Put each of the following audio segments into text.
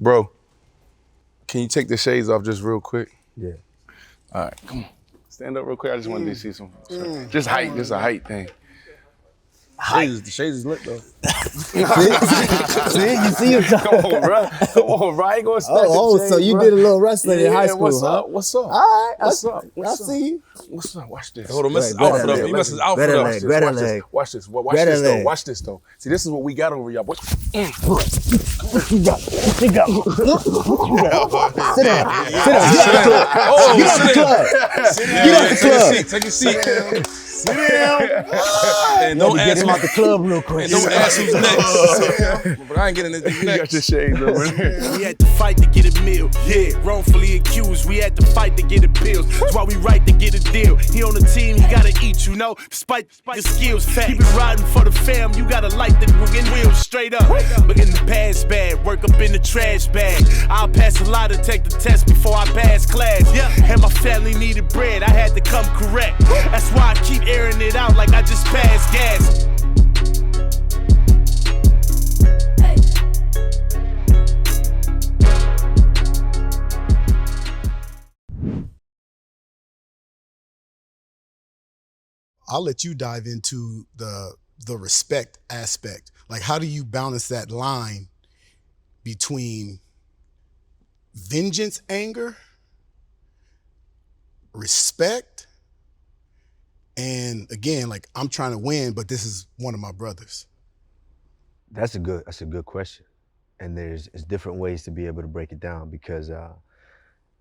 Bro, can you take the shades off just real quick? Yeah. All right, come on. Stand up real quick. I just wanted to see some. Just height. Just a height thing. The shades is lit though. See, you see him. Come on, bro. Come on, bro. I ain't gonna stand Oh, so you did a little wrestling in high school, what's huh? up? What's up? All right, What's up? I see you. What's up? Watch this. Hold on, mess his Right, outfit better up. He messed his outfit better up. leg. Better leg. Watch this. Watch Better this though. leg. Watch this though. See, this is what we got over y'all. Boy. You go. Sit down. Sit down. Get out the club. Oh, Get out the club. Get out the club. Take a seat. Sit down. And don't Get ask him me. out the club real quick. And don't ask who's next. But I ain't getting this You got next. your shades over there. We had to fight to get a meal. Yeah, wrongfully accused. We had to fight to get appeals. That's why we right to get a deal. He on the team, he gotta eat, you know, despite your skills. Keep it riding for the fam. You gotta light the wheels straight up. But in the past bad, work up in the trash bag. I'll pass a lot to take the test before I pass class. Yeah, and my family needed bread. I had to come correct. That's why I keep airing it out like I just passed gas. I'll let you dive into the respect aspect. Like, how do you balance that line between vengeance, anger, respect, and again, like, I'm trying to win, but this is one of my brothers? That's a good question, and there's different ways to be able to break it down because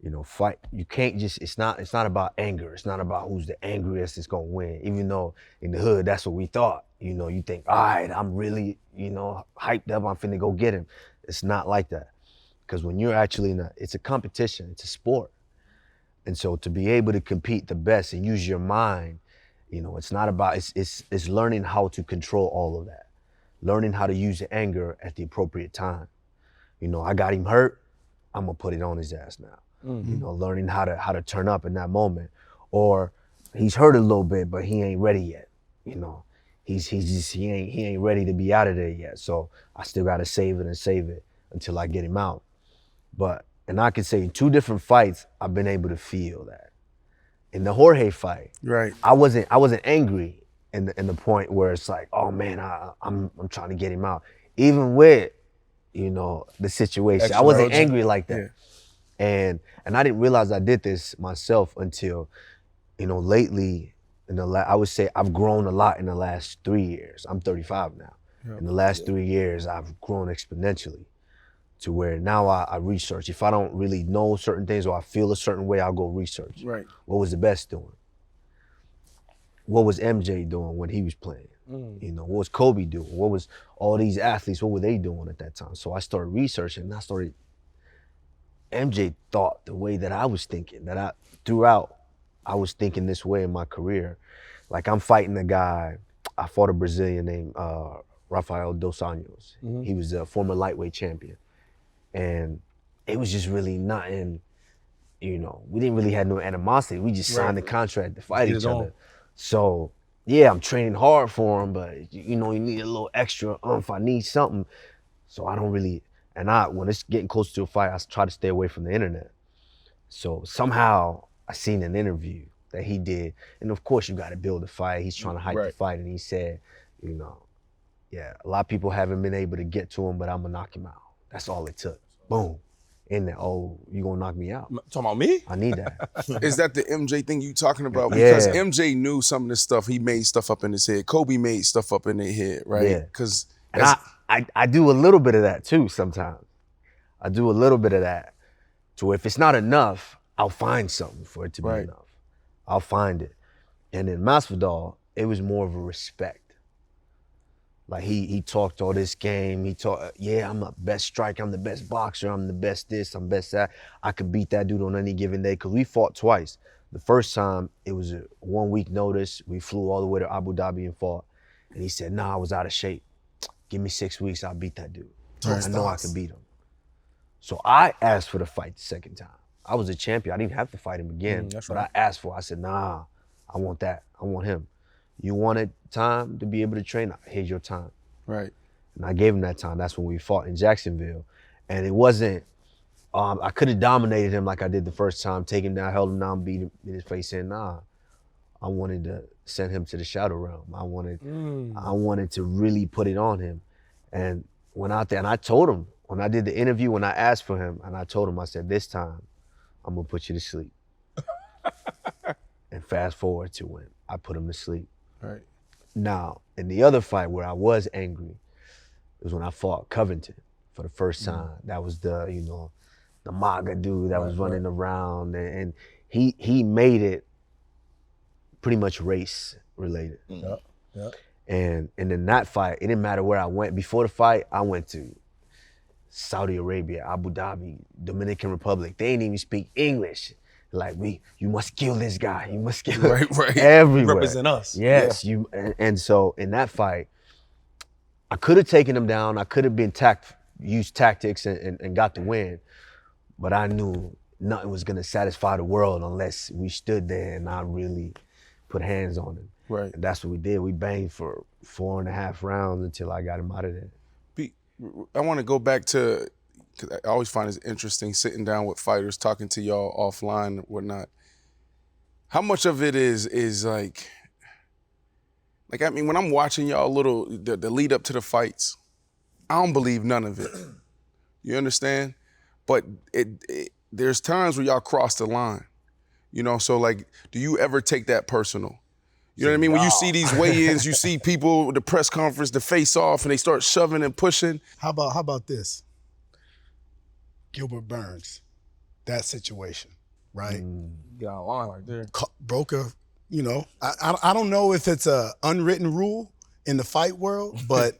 you know, fight. You can't just. It's not about anger. It's not about who's the angriest is gonna win. Even though in the hood that's what we thought. You know, you think, all right, I'm really, you know, hyped up. I'm finna go get him. It's not like that, because when you're actually it's a competition. It's a sport, and so to be able to compete the best and use your mind, you know, it's not about. It's learning how to control all of that, learning how to use the anger at the appropriate time. You know, I got him hurt. I'm gonna put it on his ass now. You know, learning how to turn up in that moment, or he's hurt a little bit, but he ain't ready yet. You know, he ain't ready to be out of there yet. So I still gotta save it until I get him out. And I can say in 2 different fights, I've been able to feel that. In the Jorge fight, Right. I wasn't angry in the point where it's like, oh man, I'm trying to get him out. Even with, you know, the situation, I wasn't angry like that. Yeah. And I didn't realize I did this myself until, you know, lately, I would say I've grown a lot in the last 3 years. I'm 35 now. Yep. In the last 3 years, I've grown exponentially to where now I research. If I don't really know certain things or I feel a certain way, I'll go research. Right. What was the best doing? What was MJ doing when he was playing? You know, what was Kobe doing? What was all these athletes, what were they doing at that time? So I started researching and MJ thought the way that I was thinking, throughout, I was thinking this way in my career. Like I'm fighting a guy, I fought a Brazilian named Rafael dos Anjos. He was a former lightweight champion. And it was just really nothing, you know, we didn't really have no animosity. We just signed the contract to fight each other. So yeah, I'm training hard for him, but you know, you need a little extra I need something. So I don't really, when it's getting close to a fight, I try to stay away from the internet. So somehow I seen an interview that he did, and of course you gotta build a fight. He's trying to hype the fight, and he said, you know, yeah, a lot of people haven't been able to get to him, but I'm gonna knock him out. That's all it took. Boom. In there, oh, you gonna knock me out. Talking about me? I need that. Is that the MJ thing you talking about? Yeah. Because MJ knew some of this stuff. He made stuff up in his head. Kobe made stuff up in their head, right? Yeah. Because I do a little bit of that too sometimes. I do a little bit of that. So if it's not enough, I'll find something for it to be enough. I'll find it. And in Masvidal, it was more of a respect. Like he talked all this game. He talked, yeah, I'm the best striker, I'm the best boxer, I'm the best this, I'm best that. I could beat that dude on any given day, because we fought twice. The first time, it was a 1 week notice. We flew all the way to Abu Dhabi and fought. And he said, nah, I was out of shape. Give me 6 weeks, I'll beat that dude. I know I can beat him. So I asked for the fight the second time. I was a champion. I didn't have to fight him again, but I asked for it. I said, nah, I want that. I want him. You wanted time to be able to train? Here's your time. Right. And I gave him that time. That's when we fought in Jacksonville. And it wasn't I could have dominated him like I did the first time, take him down, held him down, beat him in his face, and nah. I wanted to send him to the shadow realm. I wanted to really put it on him. And went out there and I told him, when I did the interview, when I asked for him, and I told him, I said, this time, I'm gonna put you to sleep. And fast forward to when I put him to sleep. Right. Now, in the other fight where I was angry, it was when I fought Covington for the first time. That was the, you know, the MAGA dude that was running around, and he made it pretty much race related. And in that fight, it didn't matter where I went. Before the fight, I went to Saudi Arabia, Abu Dhabi, Dominican Republic. They didn't even speak English. Like, you must kill this guy. You must kill him. Right. Everywhere. Represent us. Yes, and so in that fight, I could have taken him down. I could have been used tactics and got the win, but I knew nothing was gonna satisfy the world unless we stood there and I really put hands on him. Right. And that's what we did. We banged for 4.5 rounds until I got him out of there. I want to go back to, because I always find it interesting sitting down with fighters, talking to y'all offline and whatnot. How much of it is like, I mean, when I'm watching y'all the lead up to the fights, I don't believe none of it. You understand? But there's times where y'all cross the line. You know, so like, do you ever take that personal? You know what I mean? When you see these weigh-ins, you see people, the press conference, the face-off, and they start shoving and pushing. How about this? Gilbert Burns, that situation, right? Get out of line right there. Broke a, you know, I don't know if it's a unwritten rule in the fight world, but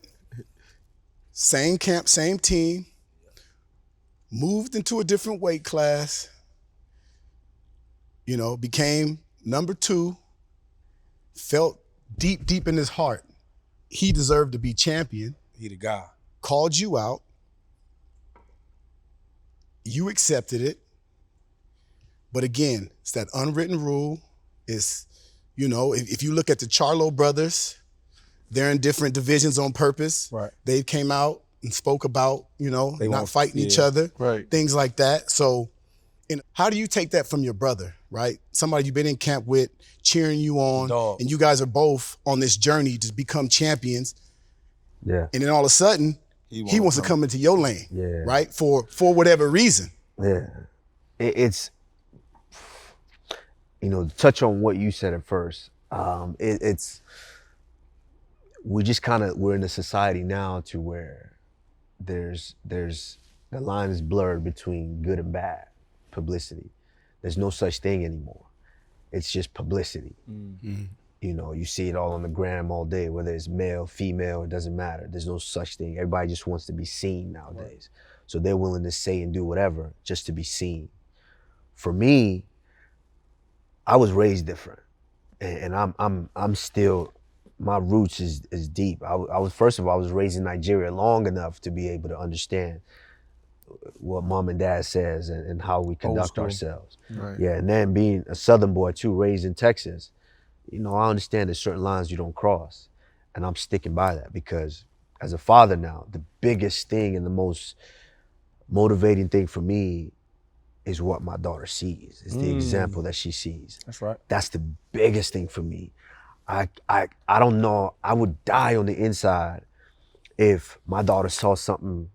same camp, same team, moved into a different weight class, you know, became number 2, felt deep in his heart he deserved to be champion. He the guy. Called you out. You accepted it. But again, it's that unwritten rule. It's, you know, if you look at the Charlo brothers, they're in different divisions on purpose. Right. They came out and spoke about, you know, They not won't- fighting each other, Right. things like that. So, how do you take that from your brother, right? Somebody you've been in camp with, cheering you on, Dog. and you guys are both on this journey to become champions, Yeah. and then all of a sudden, he wants to come into your lane, Yeah. right? For whatever reason. Yeah. It's, you know, to touch on what you said at first, it's, we're in a society now to where there's the line is blurred between good and bad publicity. There's no such thing anymore. It's just publicity. You know, you see it all on the gram all day, whether it's male, female, it doesn't matter. There's no such thing. Everybody just wants to be seen nowadays. So they're willing to say and do whatever just to be seen. For me, I was raised different, and I'm still, my roots is deep. I was, first of all, I was raised in Nigeria long enough to be able to understand what mom and dad says and how we conduct school. ourselves. Right. Yeah, and then being a Southern boy too, raised in Texas, you know, I understand there's certain lines you don't cross, and I'm sticking by that because as a father now, the biggest thing and the most motivating thing for me is what my daughter sees, is the example that she sees. That's right. That's the biggest thing for me. I don't know, I would die on the inside if my daughter saw something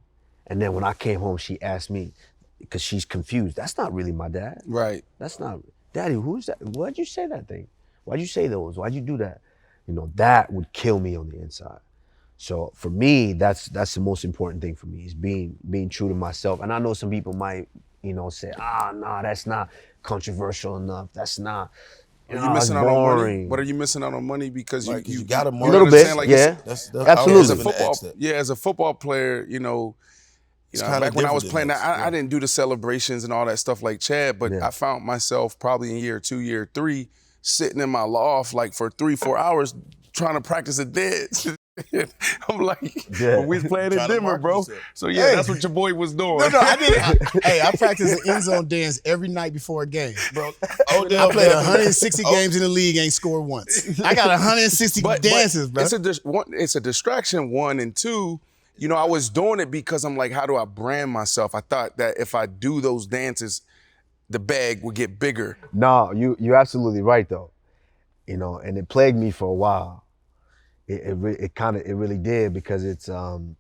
and then when I came home, she asked me, because she's confused, that's not really my dad. Right. That's not, Daddy, who's that? Why'd you say that thing? Why'd you say those? Why'd you do that? You know, that would kill me on the inside. So for me, that's the most important thing for me, is being true to myself. And I know some people might, you know, say, nah, that's not controversial enough. That's not, Are you missing out on money? But are you missing out on money because Right, 'cause you you gotta you market. A little bit, understand, like, yeah. That's Absolutely. As a I was football, gonna ask that. as a football player, you know, It's back kinda when I was different playing than that, us, I didn't do the celebrations and all that stuff like Chad, but Yeah. I found myself probably in year 2, year 3, sitting in my loft like for 3-4 hours trying to practice a dance. I'm like, Yeah. when we was playing in Trying to Denver, market bro. yourself. So yeah, Hey. that's what your boy was doing. No, I did. Hey, I practiced an end zone dance every night before a game, bro. Odell I played Beckham. 160 games in the league, ain't scored once. I got 160 dances, bro. It's a distraction, one, and two, You know, I was doing it because I'm like, how do I brand myself? I thought that if I do those dances, the bag would get bigger. No, you're absolutely right though. You know, and it plagued me for a while. It really did, because it's you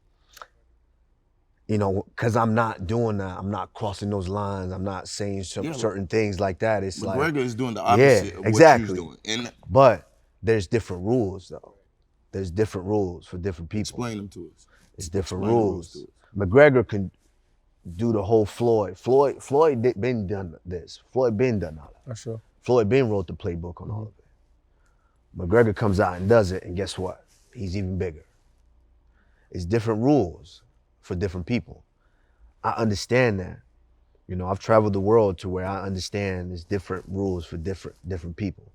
know, because I'm not doing that. I'm not crossing those lines. I'm not saying certain things like that. It's like McGregor is doing the opposite of exactly. what you're doing. And But there's different rules though. There's different rules for different people. explain them to us. It's different Explain the rules. to us. McGregor can do the whole Floyd. Floyd been done this. Floyd been done all that. That's sure. Floyd been wrote the playbook on all of it. McGregor comes out and does it, and guess what? He's even bigger. It's different rules for different people. I understand that. You know, I've traveled the world to where I understand there's different rules for different people.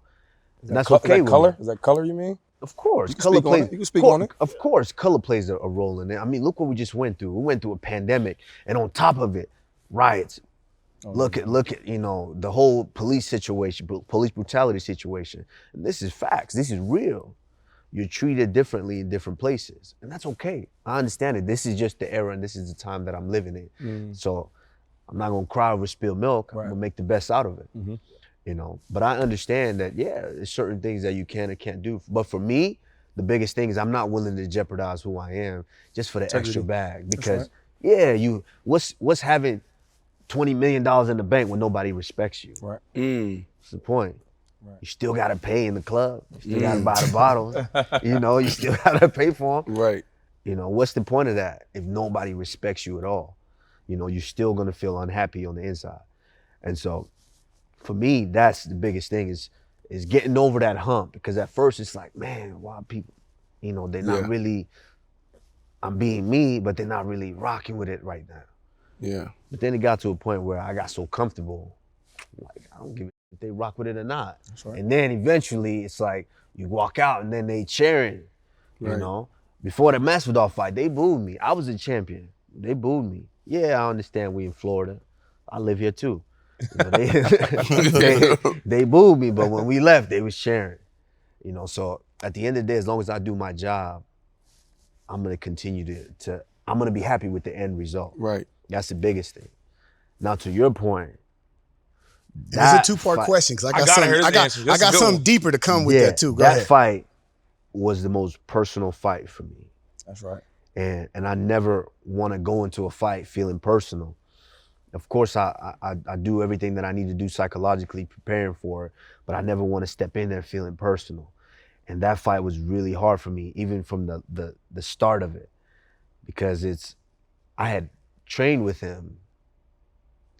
And that's okay with color? me. Is that color you mean? Of course, You can color speak on plays. it. You can speak on it. Of course, color plays a role in it. I mean, look what we just went through. We went through a pandemic, and on top of it, riots. Look at you know, the whole police situation, police brutality situation. And this is facts. This is real. You're treated differently in different places, and that's okay. I understand it. This is just the era, and this is the time that I'm living in. So I'm not gonna cry over spilled milk. I'm gonna make the best out of it. You know, but I understand that, yeah, there's certain things that you can or can't do. But for me, the biggest thing is I'm not willing to jeopardize who I am just for the extra bag. Because yeah, what's having $20 million in the bank when nobody respects you? Right. That's the point. Right. You still gotta pay in the club. You still gotta buy the bottles. You know, you still gotta pay for them. Right. You know, what's the point of that if nobody respects you at all? You know, you're still gonna feel unhappy on the inside. And so, for me, that's the biggest thing is getting over that hump. Because at first it's like, man, why people, you know, they're not really, I'm being me, but they're not really rocking with it right now. Yeah. But then it got to a point where I got so comfortable, like, I don't give a if they rock with it or not. That's right. And then eventually it's like, you walk out and then they cheering, you Right. know? Before the Masvidal fight, they booed me. I was a champion. They booed me. Yeah, I understand we in Florida. I live here too. You know, they booed me, but when we left, they was cheering. You know, so at the end of the day, as long as I do my job, I'm gonna continue to I'm gonna be happy with the end result. Right. That's the biggest thing. Now to your point, It's a two-part question because I got something deeper to come with that too. Go ahead. That fight was the most personal fight for me. That's right. And I never want to go into a fight feeling personal. Of course, I do everything that I need to do psychologically preparing for it, but I never want to step in there feeling personal. And that fight was really hard for me, even from the start of it, because I had trained with him.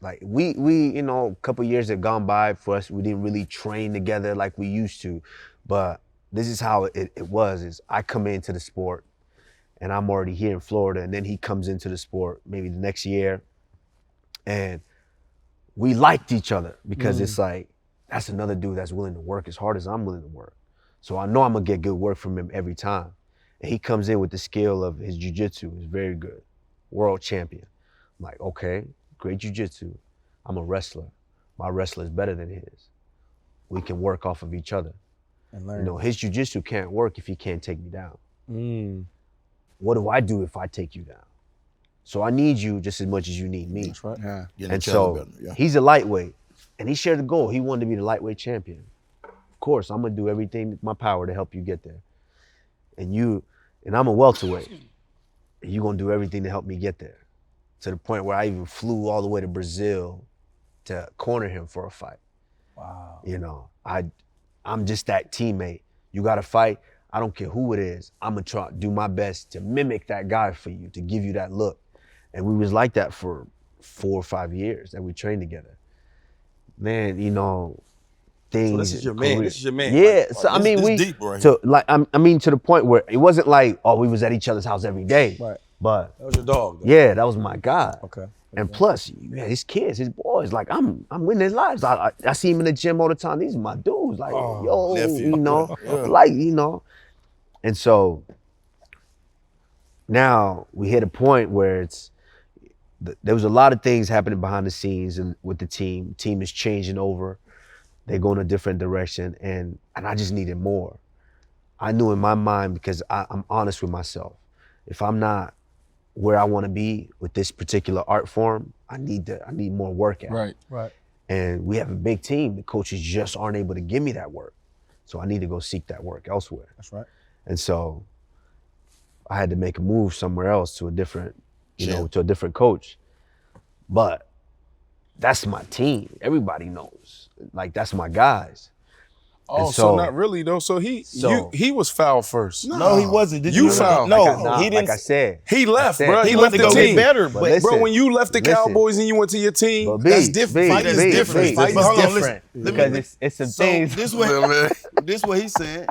Like we you know, a couple years had gone by for us. We didn't really train together like we used to, but this is how it was. Is I come into the sport, and I'm already here in Florida, and then he comes into the sport maybe the next year, and we liked each other because it's like, that's another dude that's willing to work as hard as I'm willing to work. So I know I'm gonna get good work from him every time. And he comes in with the skill of his jiu-jitsu is very good, world champion. I'm like, okay, great jiu-jitsu. I'm a wrestler. My wrestler is better than his. We can work off of each other. And learn. You know, his jiu-jitsu can't work if he can't take me down. What do I do if I take you down? So I need you just as much as you need me. That's right. Yeah. And so he's a lightweight, and he shared the goal. He wanted to be the lightweight champion. Of course, I'm gonna do everything in my power to help you get there. And I'm a welterweight, and you're gonna do everything to help me get there. To the point where I even flew all the way to Brazil to corner him for a fight. Wow. You know, I'm just that teammate. You got to fight. I don't care who it is. I'm gonna try do my best to mimic that guy for you, to give you that look. And we was like that for 4 or 5 years that we trained together. Man, you know, things. So this is your man. This is your man. Yeah. Like, So I mean, this deep right so like I mean to the point where it wasn't like, oh, we was at each other's house every day. Right. But That was your dog, though. yeah, that was my guy. Okay. And plus, yeah, his kids, his boys, like I'm winning their lives. I see him in the gym all the time. These are my dudes. Like, yo, nephew. you know, like, you know. And so now we hit a point where there was a lot of things happening behind the scenes and with the team. Team is changing over. They're going a different direction, and I just needed more. I knew in my mind, because I'm honest with myself, if I'm not where I want to be with this particular art form, I need more work at it. Right. Right. And we have a big team. The coaches just aren't able to give me that work. So I need to go seek that work elsewhere. That's right. And so I had to make a move somewhere else to a different, to a different coach. But that's my team. Everybody knows. Like, that's my guys. Oh, And so not really though. So he was foul first. No, he wasn't. Did You you fouled. No, he didn't. Like I said. He left, I said, bro. He he left went to the go team. get better. But But listen, Bro, when you left the Cowboys and you went to your team, But That's different. Fight is different. Fight is But hold on, different. listen. Because it's some So things. this what he's saying.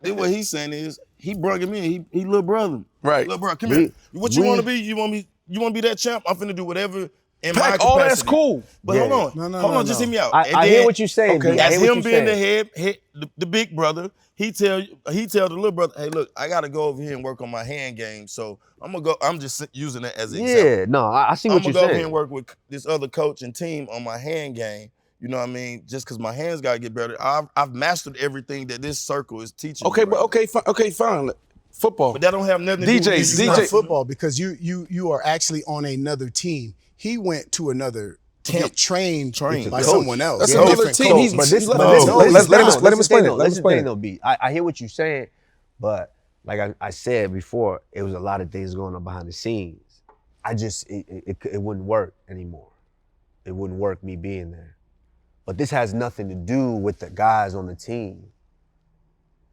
This what he's saying is he brought him in. He little brother. Right. Little brother, come here. What you want to be? You want to be that champ? I'm finna do whatever in my Pack, capacity. all that's cool. But Yeah. hold on. No, Just hear me out. I hear what you're saying. Okay. B. I As hear what him you're being the saying. head the big brother, he tell the little brother, hey, look, I gotta go over here and work on my hand game. So I'm gonna go. I'm just using that as an example. Yeah, no, I see I'm what gonna you're go over here saying. and work with this other coach and team on my hand game. You know what I mean? Just because my hands gotta get better. I've mastered everything that this circle is teaching. Okay, me but right now. okay, fine. Football. But that don't have nothing to do with DJ, this. It's not DJ. football because you are actually on another team. He went to another to get trained Trained. by Coach. someone else. That's A another different team. coach. He's- But this, let- but no, this- no, this let- is let him- not- let him this is the explain thing, it. though. Let him This is the thing, explain it. though, B. I hear what you're saying, but like I said before, it was a lot of things going on behind the scenes. It wouldn't work anymore. It wouldn't work me being there. But this has nothing to do with the guys on the team.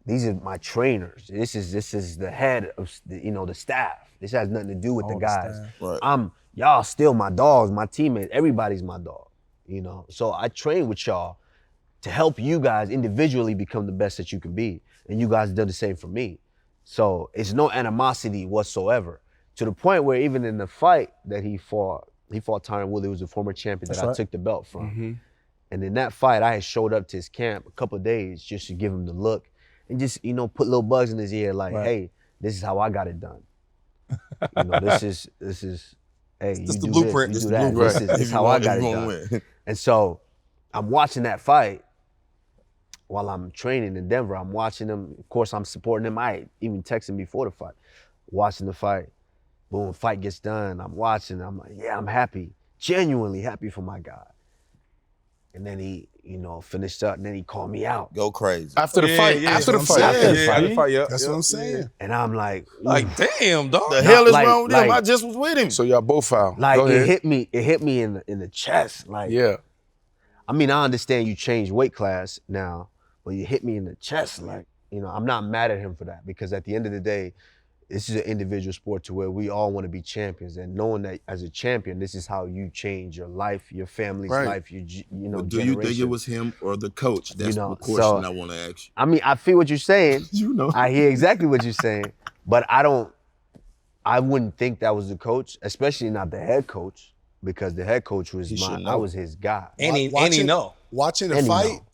These are my trainers. This is the head of the staff. This has nothing to do with the the guys. staff. Right. Y'all still my dogs, my teammates. Everybody's my dog. So I train with y'all to help you guys individually become the best that you can be, and you guys did the same for me. So it's no animosity whatsoever. To the point where even in the fight that he fought Tyron Woodley, who was a former champion that I took the belt from. And in that fight, I had showed up to his camp a couple of days just to give him the look and just, put little bugs in his ear like, hey, this is how I got it done. This is, hey, you This the do blueprint. this, This you the do that. blueprint. This is how I got it done. And so I'm watching that fight while I'm training in Denver. I'm watching him. Of course, I'm supporting him. I even texted him before the fight. Watching the fight. Boom, fight gets done. I'm watching. I'm like, yeah, I'm happy. Genuinely happy for my guy. And then he, finished up, and then he called me out. Go crazy. After the fight. After the fight. That's what I'm saying. And I'm like, Like, damn, dog. The hell is like- wrong with him? like- I just was with him. So y'all both foul. like Go it ahead. hit me in the chest. Like, Yeah. I mean, I understand you changed weight class now, but you hit me in the chest. Like, I'm not mad at him for that, because at the end of the day, this is an individual sport to where we all want to be champions, and knowing that as a champion, this is how you change your life, your family's Right. life, But do generation. you think it was him or the coach? That's the question so- I want to ask you. I mean, I feel what you're saying. I hear exactly what you're saying, but I wouldn't think that was the coach, especially not the head coach, because the head coach was should know. I was his guy. And he know. Watching And the he fight, know.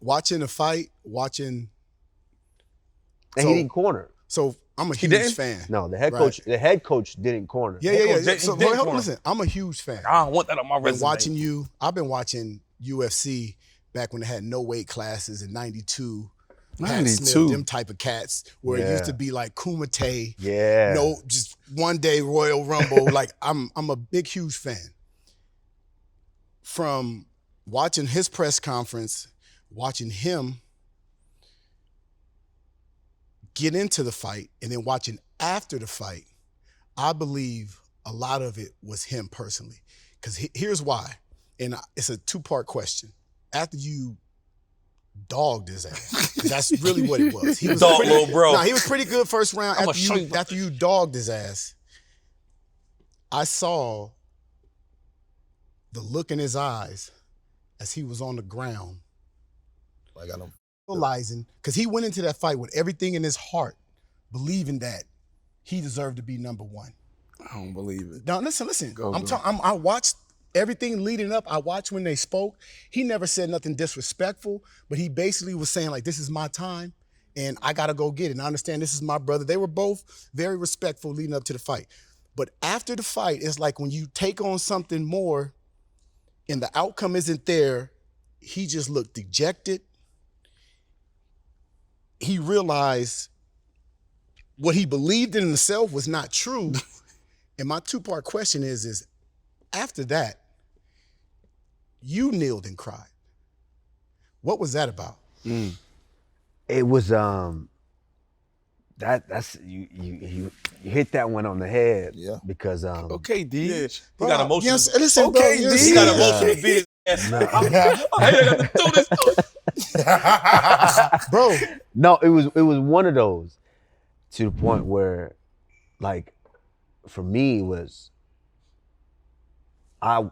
watching. And he didn't corner. So I'm a huge didn't? fan. No, the head Right. coach. The head coach didn't corner. Yeah. He So did hold on, corner. listen. I'm a huge fan. I don't want that on my I've been resume. watching you. I've been watching UFC back when they had no weight classes in '92. Pat Smith, 92. them type of cats, where it used Yeah. to be like Kumite. Yeah. No, just one day Royal Rumble. Like I'm a big, huge fan. From watching his press conference, watching him get into the fight, and then watching after the fight, I believe a lot of it was him personally. Because here's why, and it's a two-part question. After you dogged his ass, 'cause that's really what it was. He was Dog, pretty, little bro. Nah, he was pretty good first round. I'ma After show you, you- after you dogged his ass, I saw the look in his eyes as he was on the ground, I got him. realizing, because he went into that fight with everything in his heart, believing that he deserved to be number one. I don't believe it. Now listen. Go. I watched everything leading up. I watched when they spoke. He never said nothing disrespectful, but he basically was saying like, "This is my time, and I gotta go get it." And I understand this is my brother. They were both very respectful leading up to the fight, but after the fight, it's like when you take on something more, and the outcome isn't there. He just looked dejected. He realized what he believed in himself was not true. And my two-part question is after that, you kneeled and cried. What was that about? It was that's you hit that one on the head. Yeah. Because Okay, D. He got emotional. Yes, listen, Okay, bro. D. Yes, He got emotional beat his ass. I ain't got to do this. bro. No, it was one of those, to the point where, like, for me it was, I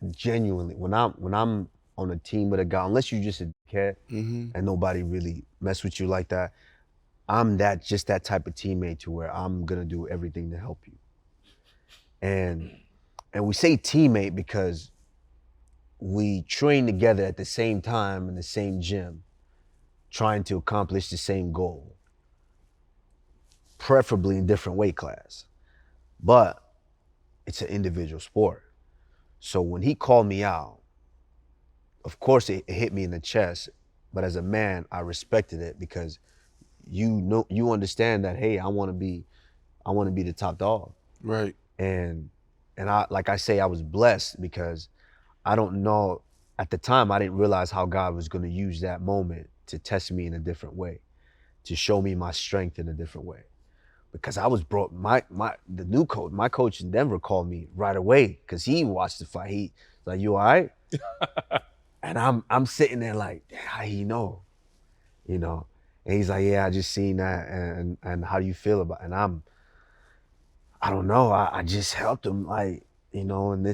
genuinely, when I'm on a team with a guy, unless you just a dickhead and nobody really mess with you like that, I'm just that type of teammate to where I'm gonna do everything to help you. And we say teammate because we train together at the same time in the same gym, trying to accomplish the same goal, preferably in different weight class. But it's an individual sport. So when he called me out, of course it hit me in the chest, but as a man, I respected it because you understand that, hey, I want to be the top dog. Right. And I, like I say, I was blessed because I don't know, at the time I didn't realize how God was going to use that moment to test me in a different way, to show me my strength in a different way. Because I was brought, the new coach, my coach in Denver called me right away because he watched the fight. He was like, "You all right?" And I'm sitting there like, how he know? You know? And he's like, "Yeah, I just seen that, and how do you feel about it?" And I don't know, I just helped him, like, you know, and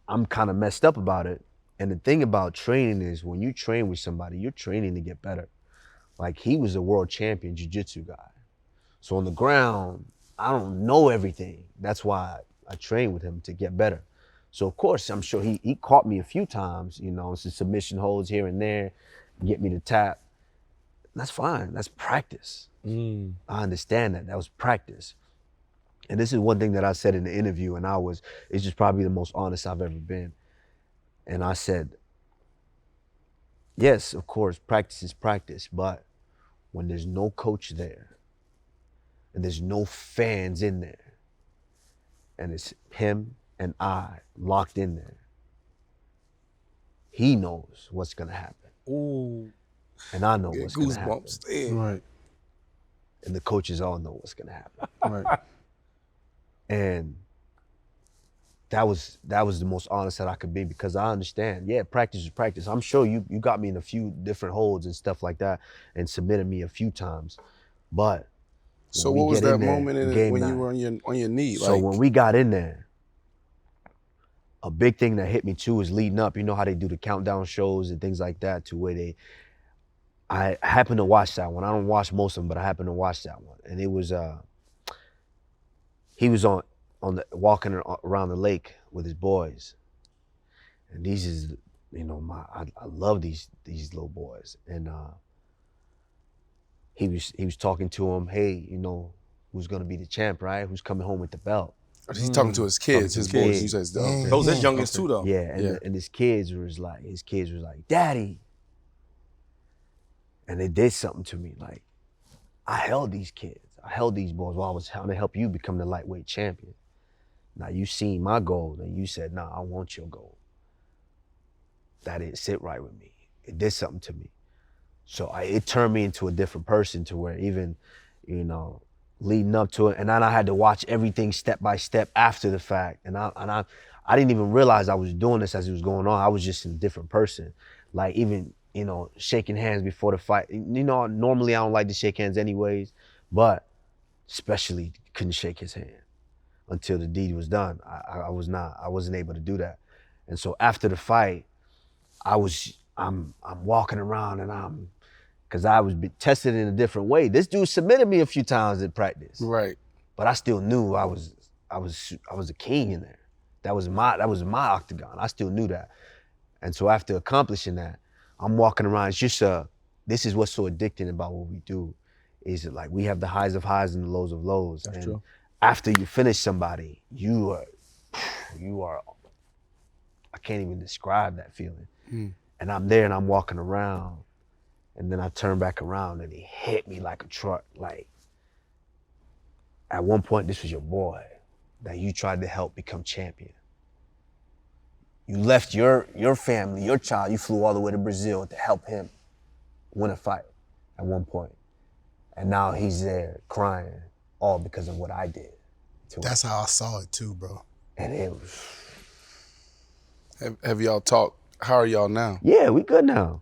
I'm kind of messed up about it. And the thing about training is when you train with somebody, you're training to get better. Like, he was a world champion jiu-jitsu guy. So on the ground, I don't know everything. That's why I train with him, to get better. So of course, I'm sure he caught me a few times, you know, some submission holds here and there, get me to tap. That's fine, that's practice. I understand that, that was practice. And this is one thing that I said in the interview, and it's just probably the most honest I've ever been. And I said, yes, of course, practice is practice, but when there's no coach there, and there's no fans in there, and it's him and I locked in there, he knows what's gonna happen. Ooh. And I know what's gonna happen. Right. And the coaches all know what's gonna happen. Right. And that was the most honest that I could be, because I understand, yeah, practice is practice. I'm sure you got me in a few different holds and stuff like that and submitted me a few times. But so what was that moment when you were on your knee? So like, when we got in there, a big thing that hit me too is leading up. You know how they do the countdown shows and things like that, to where I happened to watch that one. I don't watch most of them, but I happened to watch that one. And it was, he was walking around the lake with his boys. And these is, you know, I love these little boys. And he was talking to him, hey, you know, who's gonna be the champ, right? Who's coming home with the belt? he's talking to his kids, his boys. He says, okay. Those his youngest too, though. Yeah, and his kids was like, Daddy. And they did something to me. Like, I held these kids. I held these boys while I was trying to help you become the lightweight champion. Now you seen my goal and you said, nah, I want your goal. That didn't sit right with me. It did something to me. So it turned me into a different person, to where even, you know, leading up to it, and then I had to watch everything step by step after the fact. And I didn't even realize I was doing this as it was going on. I was just a different person. Like, even, you know, shaking hands before the fight. You know, normally I don't like to shake hands anyways, but especially couldn't shake his hand until the deed was done. I wasn't able to do that. And so after the fight, I'm walking around, and because I was tested in a different way. This dude submitted me a few times in practice. Right. But I still knew I was a king in there. That was my octagon. I still knew that. And so after accomplishing that, I'm walking around. It's just this is what's so addicting about what we do, is like we have the highs of highs and the lows of lows. That's and true. After you finish somebody, you are, I can't even describe that feeling. And I'm there and I'm walking around, and then I turn back around and he hit me like a truck. Like, at one point, this was your boy. that you tried to help become champion. You left your family, your child, you flew all the way to Brazil to help him win a fight at one point. And now he's there crying, all because of what I did to him. That's how I saw it too, bro. And it was... Have y'all talked? How are y'all now? Yeah, we good now.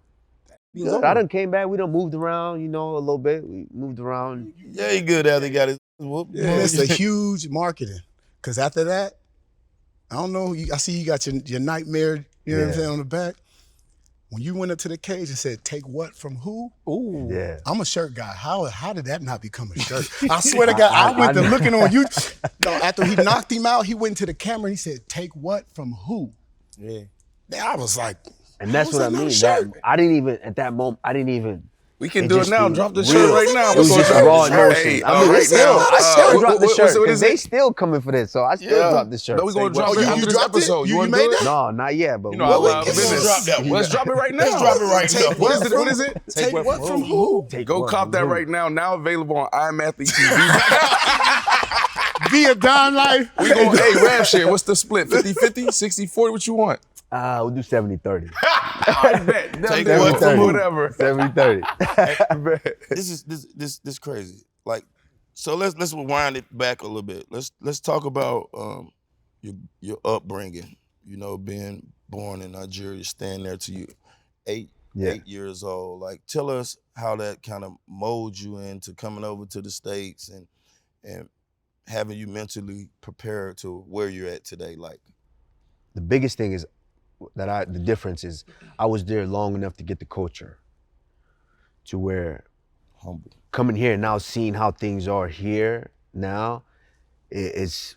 Good. I done came back, we done moved around, you know, a little bit. We moved around. Yeah, he good after he got his whoop. Yeah. It's a huge marketing. Because after that, I don't know, I see you got your nightmare, you know what I'm saying, on the back. When you went up to the cage and said, take what from who? Ooh. Yeah. I'm a shirt guy. How did that not become a shirt? I swear to God, I went to looking on you. No, after he knocked him out, he went to the camera and he said, take what from who? Yeah. Then I was like, and that's what I mean. That, I didn't even, at that moment, I didn't even. We can do it now. Drop the shirt right now. It was just raw emotion. Hey, I mean, right I still dropped the shirt. What is They it? still coming for this, so I still dropped the shirt. No, we're going to drop it after this episode. You want to made do it? that? No, not yet, but You know, we'll I love business. Drop that one. Let's drop it right now. Let's drop it right now. What is it? Take what from who? Go cop that right now. Now available on iMathlete TV. Via Don Life. We going, hey, Rav share, what's the split? 50-50, 60-40, what you want? We'll do 70-30. I bet. Take That what from who? whatever. 70-30. This crazy. Like, so let's rewind it back a little bit. Let's talk about your upbringing. You know, being born in Nigeria, staying there till you 8 years old. Like, tell us how that kind of molds you into coming over to the States and having you mentally prepared to where you're at today. Like, The biggest thing is the difference is I was there long enough to get the culture to where humble. Coming here and now seeing how things are here now, it's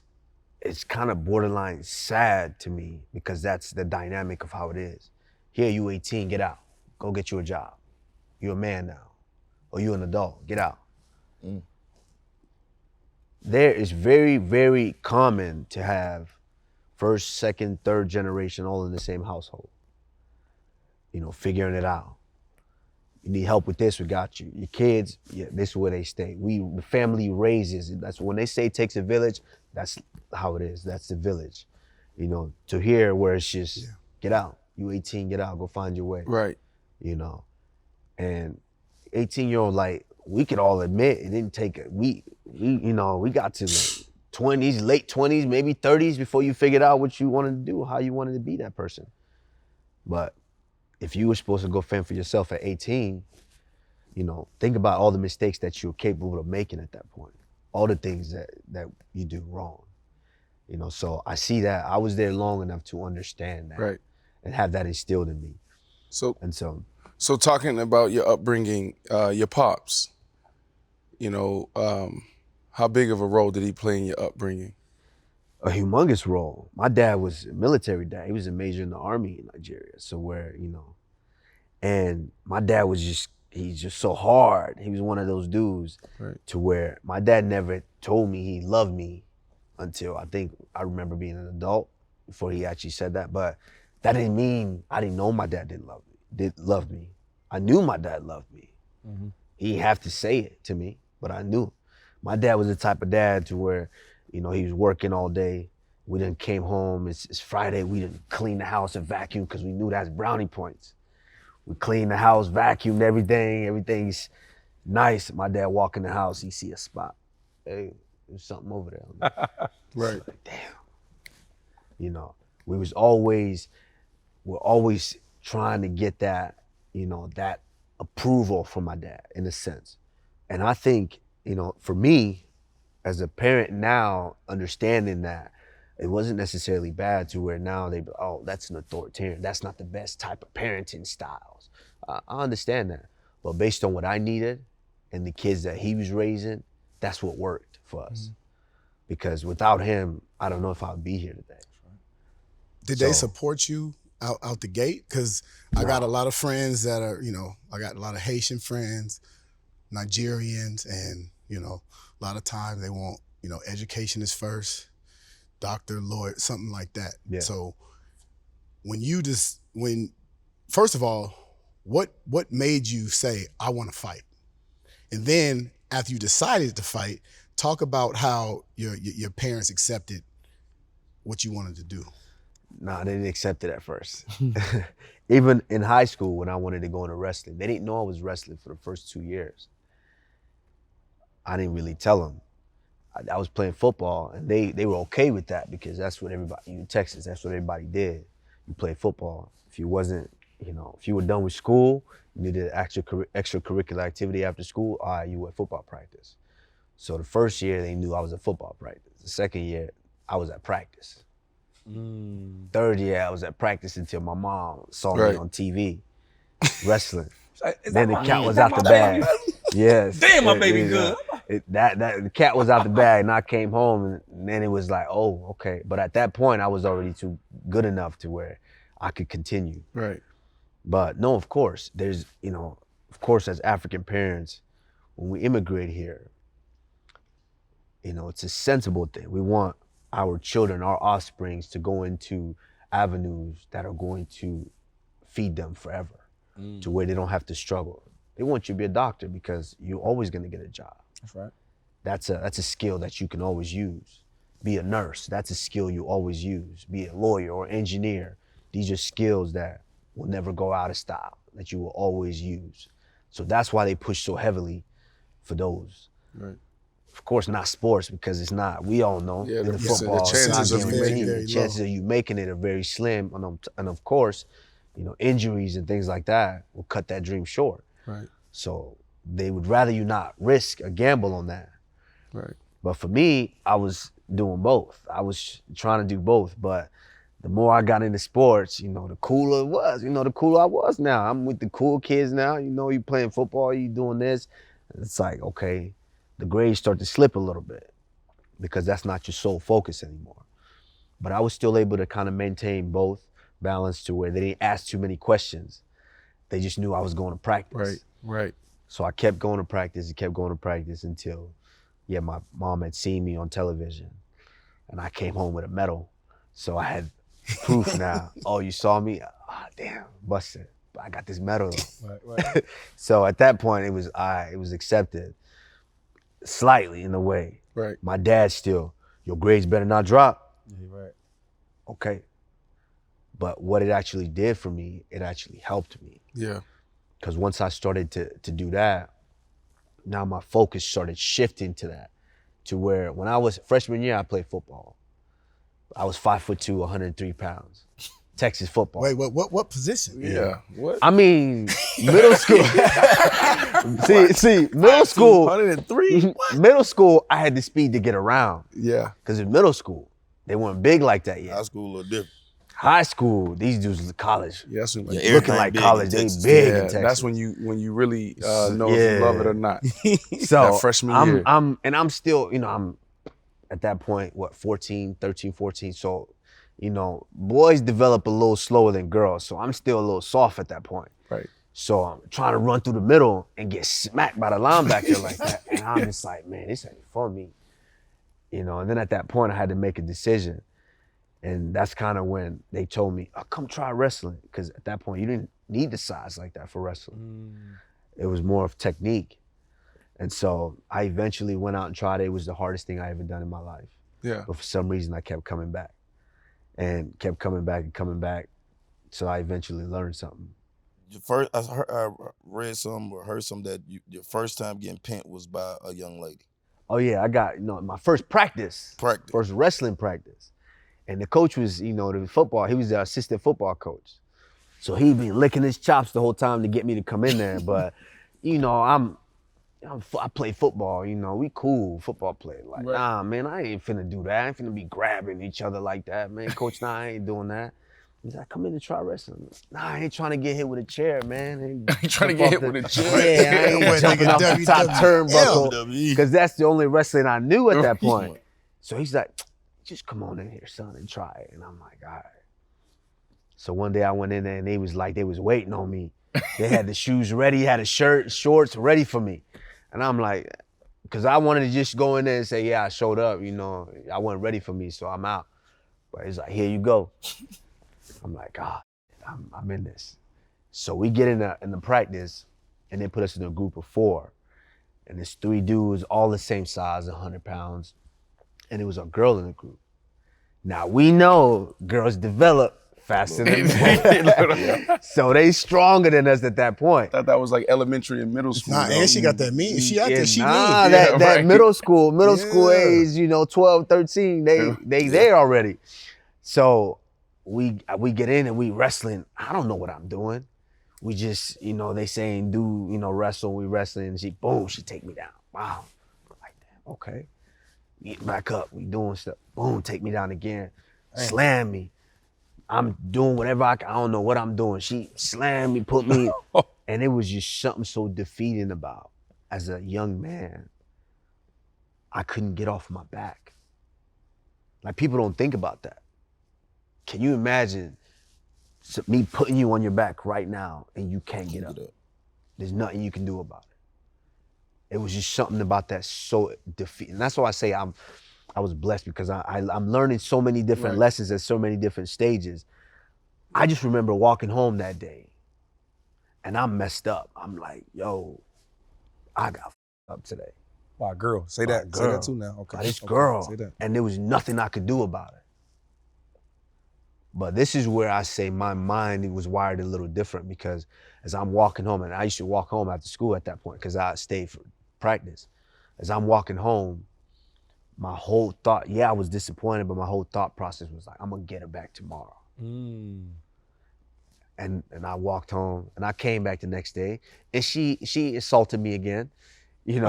kind of borderline sad to me because that's the dynamic of how it is. Here, you 18, get out. Go get you a job. You're a man now. Or you're an adult, get out. There is very, very common to have first, second, third generation all in the same household. You know, figuring it out. You need help with this, we got you. Your kids, yeah, this is where they stay. The family raises. That's when they say it takes a village, that's how it is. That's the village. You know, to here where it's just, get out. You 18, get out, go find your way. Right. You know, and 18-year-old, like, we could all admit it didn't take, we got to like 20s, late 20s, maybe 30s before you figured out what you wanted to do, how you wanted to be that person. But if you were supposed to go fend for yourself at 18, you know, think about all the mistakes that you're capable of making at that point. All the things that you do wrong. You know, so I see that. I was there long enough to understand that. Right. And have that instilled in me. So talking about your upbringing, your pops, you know, how big of a role did he play in your upbringing? A humongous role. My dad was a military dad. He was a major in the army in Nigeria. So where, you know, and my dad was he's just so hard. He was one of those dudes to where my dad never told me he loved me until I remember being an adult before he actually said that. But that didn't mean I didn't know my dad didn't love me. I knew my dad loved me. Mm-hmm. He didn't have to say it to me, but I knew. My dad was the type of dad to where, you know, he was working all day. We then came home, it's Friday, we didn't clean the house and vacuum because we knew that's brownie points. We cleaned the house, vacuumed everything's nice. My dad walk in the house, he see a spot. Hey, there's something over there. Right. Like, damn. You know, we're always trying to get that, you know, that approval from my dad in a sense. And I think, you know, for me, as a parent now, understanding that it wasn't necessarily bad to where now they, oh, that's an authoritarian. That's not the best type of parenting styles. I understand that. But based on what I needed and the kids that he was raising, that's what worked for us. Mm-hmm. Because without him, I don't know if I would be here today. Did they support you out the gate? Because I got a lot of friends that are, you know, I got a lot of Haitian friends, Nigerians, and, you know, a lot of times they want, you know, education is first, doctor, lawyer, something like that. Yeah. So first of all, what made you say, I want to fight? And then after you decided to fight, talk about how your parents accepted what you wanted to do? Nah, they didn't accept it at first. Even in high school, when I wanted to go into wrestling, they didn't know I was wrestling for the first 2 years. I didn't really tell them. I was playing football, and they were okay with that because that's what everybody, in Texas, that's what everybody did. You played football. If you wasn't, if you were done with school, you needed extracurricular activity after school, you were at football practice. So the first year, they knew I was at football practice. The second year, I was at practice. Third year, I was at practice until my mom saw me on TV wrestling. Then the cat was out the bag. Yes. Damn, my baby good. The cat was out the bag, and I came home, and then it was like, oh, okay. But at that point, I was already too good enough to where I could continue. Right. But no, of course, there's, of course, as African parents, when we immigrate here, it's a sensible thing. We want our children, our offsprings, to go into avenues that are going to feed them forever, to where they don't have to struggle. They want you to be a doctor because you're always going to get a job. That's right. That's a skill that you can always use. Be a nurse, that's a skill you always use. Be a lawyer or engineer. These are skills that will never go out of style, that you will always use. So that's why they push so heavily for those. Right. Of course, not sports, because it's not. We all know in the football, the chances of you making the chances of you making it are very slim, and of course, injuries and things like that will cut that dream short. Right. So they would rather you not risk a gamble on that. Right. But for me, I was doing both. I was trying to do both, but the more I got into sports, the cooler it was. The cooler I was now. I'm with the cool kids now. You playing football, you doing this. It's like, okay, the grades start to slip a little bit because that's not your sole focus anymore. But I was still able to kind of maintain both balance to where they didn't ask too many questions. They just knew I was going to practice. Right. So I kept going to practice and kept going to practice until, my mom had seen me on television and I came home with a medal. So I had proof now. Oh, you saw me? Oh, damn, busted. But I got this medal. Right. So at that point, it was accepted. Slightly, in a way. Right. My dad still, your grades better not drop. Yeah, right. Okay. But what it actually did for me, it actually helped me. Yeah. Because once I started to do that, now my focus started shifting to that. To where when I was freshman year, I played football. I was 5'2", 103 pounds. Texas football. Wait, what position? Yeah. What? I mean, middle school. see, middle school. 103? Middle school, I had the speed to get around. Yeah. Because in middle school, they weren't big like that yet. High school a little different. High school, these dudes was college. Yeah, that's when Looking like college, they big in Texas. That's when you really know if you love it or not. So that freshman year. I'm still, I'm at that point, 13, 14. So, boys develop a little slower than girls. So I'm still a little soft at that point. Right. So I'm trying to run through the middle and get smacked by the linebacker like that. And I'm just like, man, this ain't for me. And then at that point I had to make a decision. And that's kind of when they told me, oh, come try wrestling. Because at that point, you didn't need the size like that for wrestling. It was more of technique. And so I eventually went out and tried it. It was the hardest thing I ever done in my life. Yeah. But for some reason, I kept coming back. And kept coming back and coming back. So I eventually learned something. I read some or heard some that your first time getting pinned was by a young lady. Oh yeah, I got, my first practice. First wrestling practice. And the coach was, the football, he was the assistant football coach. So he'd been licking his chops the whole time to get me to come in there. But, I play football, we cool football players. Like, nah, man, I ain't finna do that. I ain't finna be grabbing each other like that, man. Coach, nah, I ain't doing that. He's like, come in and try wrestling. Nah, I ain't trying to get hit with a chair, man. I ain't trying to get hit with a chair. Yeah, I ain't jumping off the top turnbuckle. Because that's the only wrestling I knew at that point. So he's like, just come on in here, son, and try it. And I'm like, all right. So one day I went in there and they was waiting on me. They had the shoes ready, had a shirt, shorts ready for me. And I'm like, because I wanted to just go in there and say, yeah, I showed up, I wasn't ready for me, so I'm out. But he's like, here you go. I'm like, I'm in this. So we get in the practice and they put us in a group of 4. And there's 3 dudes, all the same size, 100 pounds. And it was a girl in the group. Now we know girls develop faster than men. So they stronger than us at that point. I thought that was like elementary and middle school. Nah, though. and she got that mean. She out there, she mean. That right. middle school Yeah. age, 12, 13, they there already. So we get in and we wrestling. I don't know what I'm doing. We just, they saying do, wrestle, we wrestling, and she take me down. Wow. I'm like, damn, okay. Get back up, we doing stuff. Boom, take me down again. Slam me. I'm doing whatever I don't know what I'm doing. She slammed me, put me, and it was just something so defeating about, as a young man, I couldn't get off my back. Like, people don't think about that. Can you imagine me putting you on your back right now and you can't get up? There's nothing you can do about it. It was just something about that so defeating. And that's why I say I was blessed, because I'm learning so many different lessons at so many different stages. I just remember walking home that day and I'm messed up. I'm like, yo, I got up today. By a girl. Say that. Say that too now. Okay. By this Okay. girl. Say that. And there was nothing I could do about it. But this is where I say my mind was wired a little different, because as I'm walking home, and I used to walk home after school at that point because I stayed for practice. As I'm walking home, my whole thought, I was disappointed, but my whole thought process was like, I'm gonna get her back tomorrow. And I walked home, and I came back the next day, and she assaulted me again,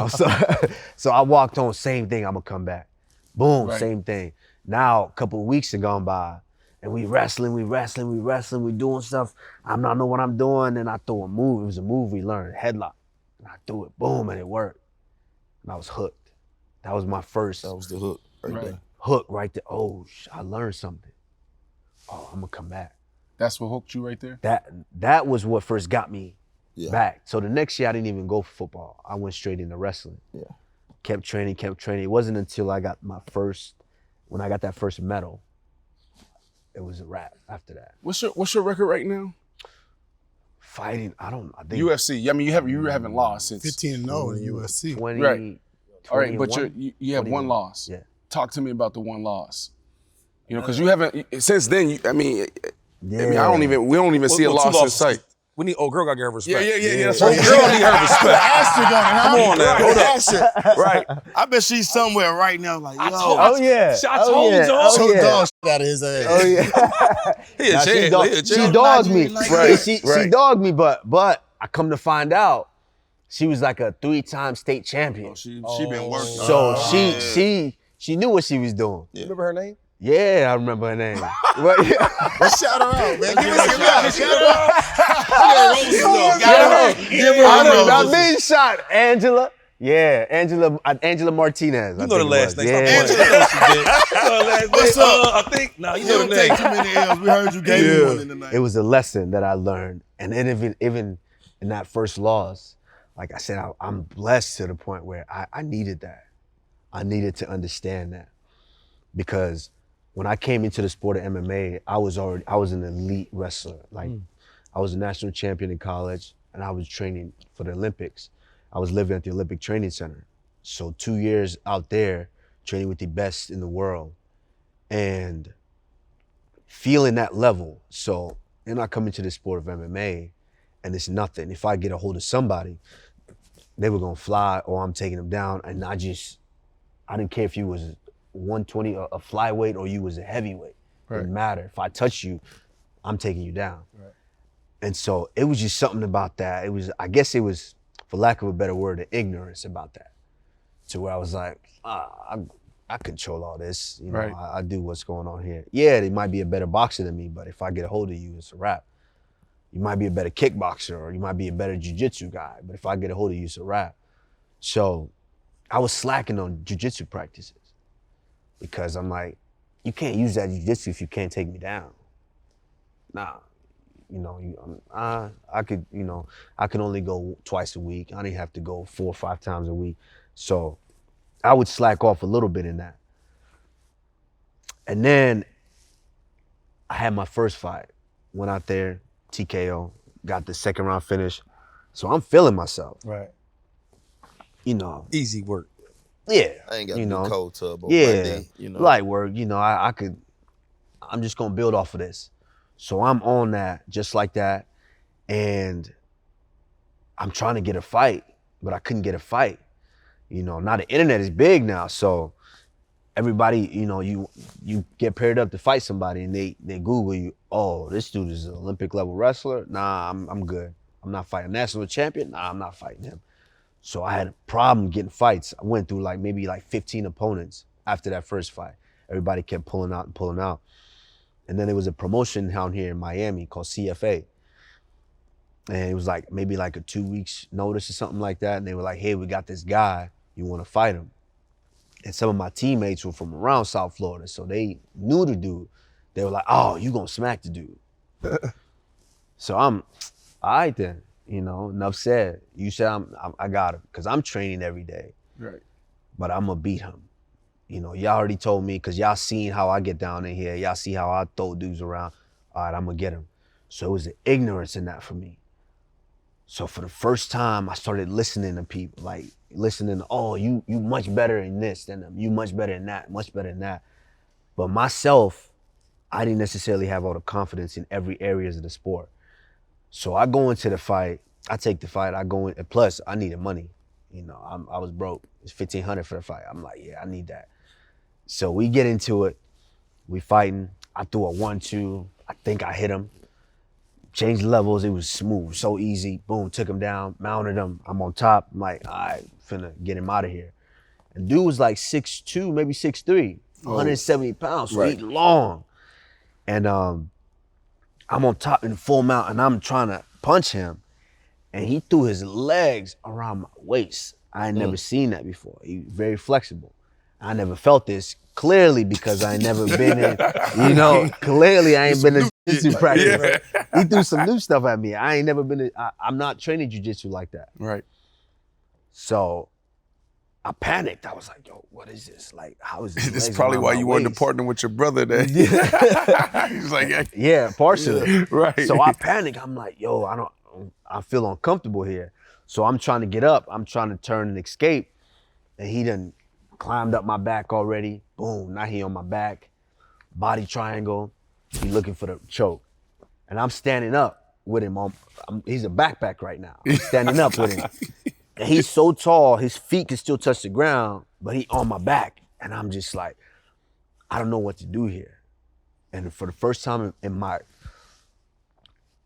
so I walked home, same thing, I'm gonna come back. Boom, same thing. Now, a couple of weeks have gone by, and we wrestling, we doing stuff. I don't know what I'm doing, and I throw a move. It was a move we learned, headlock. And I threw it, boom, and it worked. And I was hooked. That was my first. That was the hook right there. Hook right there. Oh, I learned something. Oh, I'm gonna come back. That's what hooked you right there? That was what first got me back. So the next year I didn't even go for football. I went straight into wrestling. Yeah. Kept training. It wasn't until I got when I got that first medal, it was a wrap after that. What's your record right now? Fighting, I think UFC. I mean, you haven't lost since 15-0 in UFC. 20. Right. All right, but 21? you have one loss. Yeah. Talk to me about the one loss. Because you haven't since then. We don't even see a Well, two loss in losses. sight. We need girl gotta get her respect. Yeah. That's right. Girl need her respect. Asterisk on it, huh? Come on now, hold up. Right. I bet she's somewhere right now like, yo. Oh yeah. I told you. Choke dog shit out of his ass. Oh yeah. Now, She dogged me. Right, She right. dogged me, but I come to find out, she was like a 3-time state champion. She been working. So she knew what she was doing. You remember her name? Yeah, I remember her name. Let's shout her out, man. Give us I've been shot. Angela. Yeah, Angela Martinez. You know the last name. Yeah. What's up? I think. No, you You know don't the take name. too many L's. We heard you gave me one in the night. It was a lesson that I learned. And then even in that first loss, like I said, I'm blessed to the point where I needed that. I needed to understand that. Because when I came into the sport of MMA, I was an elite wrestler. Like I was a national champion in college, and I was training for the Olympics. I was living at the Olympic Training Center. So 2 years out there, training with the best in the world. And feeling that level. So then I come into the sport of MMA, and it's nothing. If I get a hold of somebody, they were gonna fly, or I'm taking them down. And I didn't care if you was 120, a flyweight, or you was a heavyweight. It didn't matter. If I touch you, I'm taking you down. Right. And so it was just something about that. I guess it was, for lack of a better word, the ignorance about that. To where I was like, I control all this. Right. I do what's going on here. Yeah, they might be a better boxer than me, but if I get a hold of you, it's a wrap. You might be a better kickboxer, or you might be a better jiu-jitsu guy, but if I get a hold of you, it's a wrap. So I was slacking on jiu-jitsu practices, because I'm like, you can't use that jiu-jitsu if you can't take me down. Nah, I can only go twice a week. I didn't have to go 4 or 5 times a week. So I would slack off a little bit in that. And then I had my first fight. Went out there, TKO, got the second round finish. So I'm feeling myself. Right. Easy work. Yeah. I ain't got no cold tub on yeah, Monday, light work. I could I'm just gonna build off of this. So I'm on that, just like that. And I'm trying to get a fight, but I couldn't get a fight. You know, now the internet is big now, so everybody, you know, you get paired up to fight somebody and they Google you, oh, this dude is an Olympic level wrestler? Nah, I'm good. I'm not fighting. National champion? Nah, I'm not fighting him. So I had a problem getting fights. I went through maybe 15 opponents after that first fight. Everybody kept pulling out and pulling out. And then there was a promotion down here in Miami called CFA. And it was maybe a 2 weeks notice or something like that. And they were like, hey, we got this guy, you wanna fight him? And some of my teammates were from around South Florida, so they knew the dude. They were like, oh, you gonna smack the dude. So I'm, all right then, you know, enough said. You said I got him, because I'm training every day. Right. But I'm gonna beat him. You know, y'all already told me, because y'all seen how I get down in here. Y'all see how I throw dudes around. All right, I'm gonna get him. So it was an ignorance in that for me. So for the first time, I started listening to people, listening to, oh, you much better in this than them. You much better in that, much better in that. But myself, I didn't necessarily have all the confidence in every areas of the sport. So I go into the fight, I take the fight, I go in, and plus I needed money. You know, I was broke. It's $1,500 for the fight. I'm like, yeah, I need that. So we get into it, we fighting. I threw a 1-2, I think I hit him. Changed levels, it was smooth, so easy. Boom, took him down, mounted him. I'm on top. I'm like, all right, finna get him out of here. And dude was 6'2", maybe 6'3", 170 pounds, so he's long. And I'm on top in full mount, and I'm trying to punch him. And he threw his legs around my waist. I ain't never seen that before. He was very flexible. I never felt this, clearly, because I ain't never been in, you know, clearly I ain't been in jiu-jitsu practice. Yeah. He threw some new stuff at me. I ain't never been in, I'm not training jiu-jitsu like that. Right. So I panicked. I was like, yo, what is this? How is this? This is probably why you wanted to partner with your brother then. He's like, yeah, partially. Right. So I panicked. I'm like, yo, I feel uncomfortable here. So I'm trying to get up. I'm trying to turn and escape. And he done climbed up my back already. Boom, now he on my back. Body triangle. He looking for the choke. And I'm standing up with him. He's a backpack right now. I'm standing up with him. And he's so tall, his feet can still touch the ground, but he on my back. And I'm just like, I don't know what to do here. And for the first time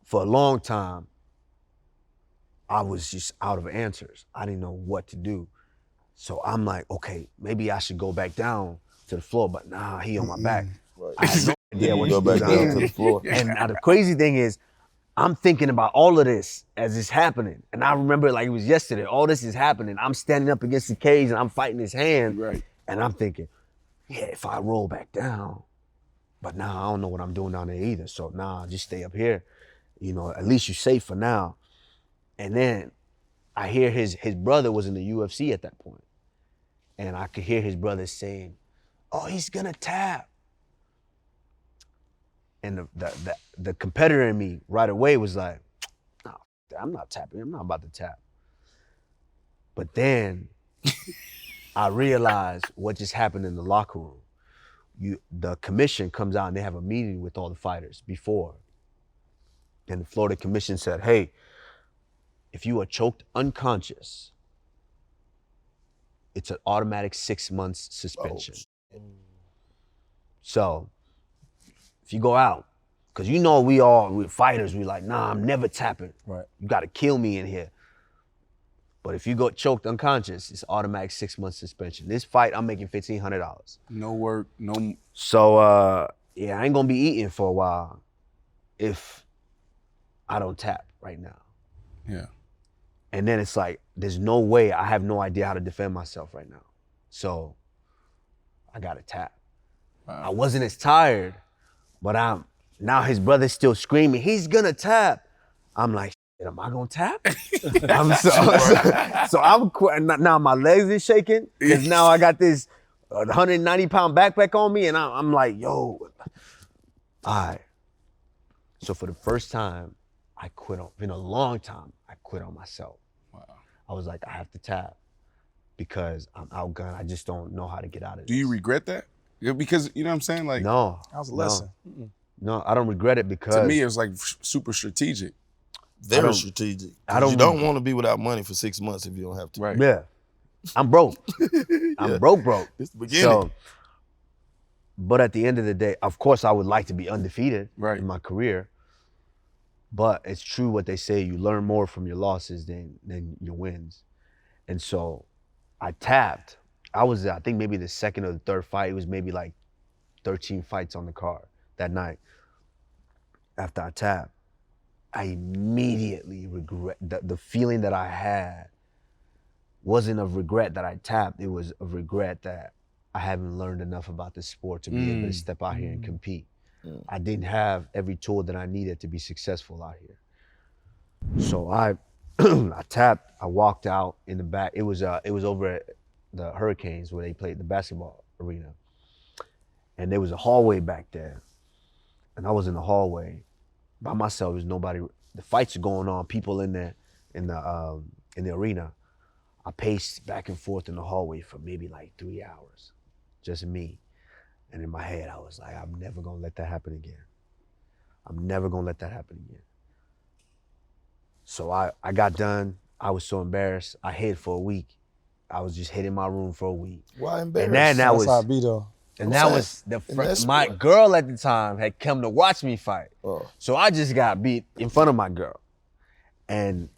for a long time, I was just out of answers. I didn't know what to do. So I'm like, okay, maybe I should go back down to the floor, but nah, he on my back. Right. I had no idea what Go to do back down to the floor. And now the crazy thing is, I'm thinking about all of this as it's happening. And I remember it was yesterday, all this is happening. I'm standing up against the cage and I'm fighting his hand. Right. And I'm thinking, yeah, if I roll back down, but now I don't know what I'm doing down there either. So nah, just stay up here. You know, at least you're safe for now. And then I hear his brother was in the UFC at that point. And I could hear his brother saying, oh, he's gonna tap. And the competitor in me right away was like, no, I'm not tapping, I'm not about to tap. But then I realized what just happened in the locker room. The commission comes out and they have a meeting with all the fighters before. And the Florida commission said, hey, if you are choked unconscious, it's an automatic 6 months suspension. Oh. So if you go out, because you know we're fighters, we like, nah, I'm never tapping. Right. You gotta kill me in here. But if you go choked unconscious, it's automatic 6 months suspension. This fight, I'm making $1,500. No work, no. So yeah, I ain't gonna be eating for a while if I don't tap right now. Yeah. And then it's like, there's no way, I have no idea how to defend myself right now. So I gotta tap. Wow. I wasn't as tired, but now his brother's still screaming, he's gonna tap. I'm like, am I gonna tap? So I'm now my legs is shaking, because now I got this 190-pound backpack on me, and I'm like, yo, all right. So for the first time, I quit on, been a long time, I quit on myself. Wow. I was like, I have to tap because I'm outgunned. I just don't know how to get out of this. Do you regret that? Because you know what I'm saying? Like No. That was a lesson. No, I don't regret it because to me, it was like super strategic. Very strategic. I don't You don't want to be without money for 6 months if you don't have to. Right. Yeah. I'm broke. I'm broke. It's the beginning. So, but at the end of the day, of course, I would like to be undefeated in my career. But it's true what they say, you learn more from your losses than your wins. And so I tapped. I was, I think maybe the second or the third fight. It was maybe like 13 fights on the card that night. After I tapped, I immediately regret, the feeling that I had wasn't of regret that I tapped. It was of regret that I haven't learned enough about this sport to be able to step out here and compete. I didn't have every tool that I needed to be successful out here. So I tapped, I walked out in the back. It was over at the Hurricanes where they played the basketball arena. And there was a hallway back there. And I was in the hallway by myself. There's nobody, the fights are going on, people in the arena. I paced back and forth in the hallway for maybe like 3 hours, just me. And in my head, I was like, I'm never gonna let that happen again. I'm never gonna let that happen again. So I got done. I was so embarrassed. I hid for a week. I was just hid in my room for a week. Why embarrassed? And then that was, That's how I be though. and that was my girl at the time had come to watch me fight. Oh. So I just got beat in front of my girl. And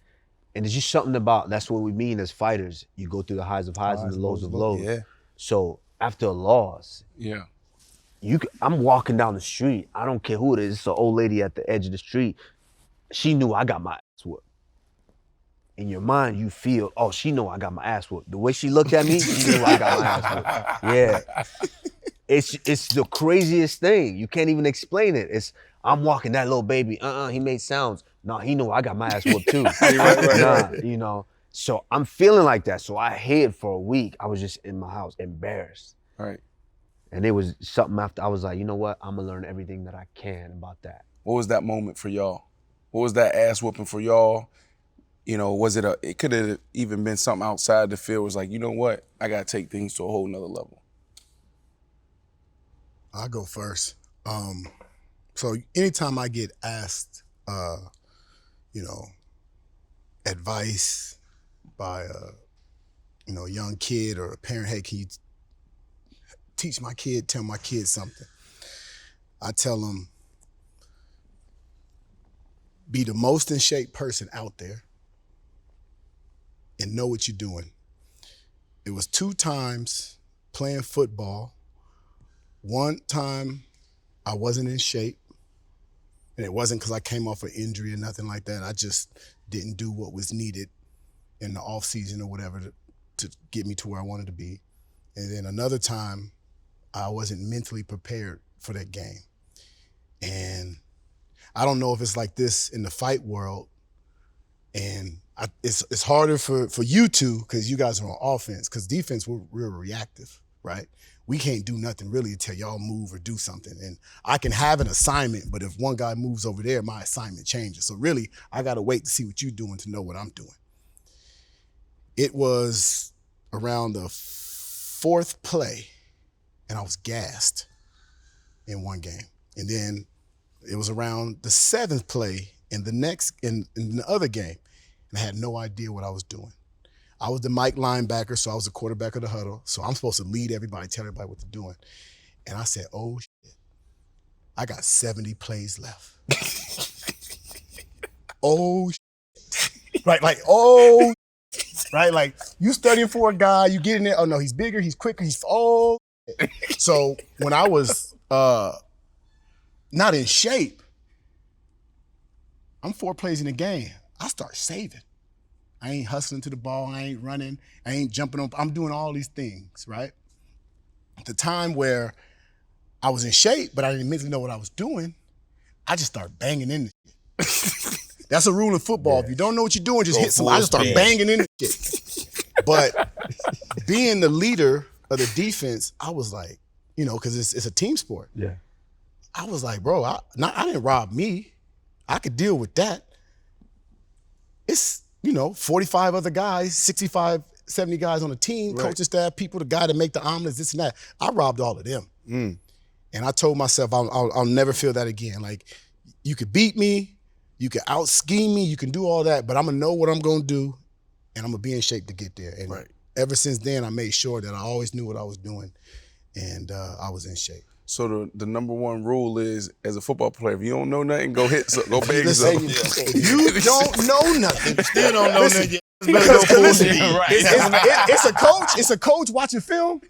it's just something about, that's what we mean as fighters. You go through the highs of highs and the lows of lows. Yeah. So after a loss, I'm walking down the street. I don't care who it is. It's an old lady at the edge of the street. She knew I got my ass whooped. In your mind, you feel, oh, she know I got my ass whooped. The way she looked at me, she knew I got my ass whooped. Yeah. It's the craziest thing. You can't even explain it. I'm walking that little baby. He made sounds. No, he knew I got my ass whooped too. Nah, you know. So I'm feeling like that. So I hid for a week. I was just in my house, embarrassed. Right. And it was something after, I was like, you know what? I'm gonna learn everything that I can about that. What was that moment for y'all? What was that ass whooping for y'all? You know, was it it could have even been something outside the field. It was like, you know what? I gotta take things to a whole nother level. I'll go first. So anytime I get asked, you know, advice by a young kid or a parent, hey, can you teach my kid, tell my kid something? I tell them, be the most in shape person out there and know what you're doing. It was 2 times playing football. One time I wasn't in shape, and it wasn't because I came off an injury or nothing like that. I just didn't do what was needed in the off season or whatever to get me to where I wanted to be. And then another time, I wasn't mentally prepared for that game. And I don't know if it's like this in the fight world, and it's harder for you two because you guys are on offense, because defense, we're real reactive, right? We can't do nothing really until y'all move or do something. And I can have an assignment, but if one guy moves over there, my assignment changes. So really, I gotta wait to see what you're doing to know what I'm doing. It was around the 4th play, and I was gassed in one game. And then it was around the 7th play in the other game, and I had no idea what I was doing. I was the Mike linebacker, so I was the quarterback of the huddle. So I'm supposed to lead everybody, tell everybody what they're doing. And I said, oh shit, I got 70 plays left. Oh shit. Right, like, oh shit. Right, like you studying for a guy, you get in there, oh no, he's bigger, he's quicker, he's, oh shit. So when I was not in shape, I'm 4 plays in the game, I start saving. I ain't hustling to the ball, I ain't running, I ain't jumping on, I'm doing all these things, right? The time where I was in shape, but I didn't mentally know what I was doing, I just start banging in the shit. That's a rule in football. If you don't know what you're doing, just hit somebody. I just start banging in the shit. But being the leader of the defense, I was like, because it's a team sport. Yeah. I was like, bro, I didn't rob me. I could deal with that. It's, 45 other guys, 65, 70 guys on the team, coaching staff, people, the guy that make the omelets, this and that. I robbed all of them. And I told myself I'll never feel that again. Like, you could beat me, you could out-scheme me, you can do all that, but I'm gonna know what I'm gonna do, and I'm gonna be in shape to get there. And ever since then, I made sure that I always knew what I was doing, and I was in shape. So the number one rule is, as a football player, if you don't know nothing, go go beg something. If you don't know nothing, Still don't know nothing. It's a coach watching film.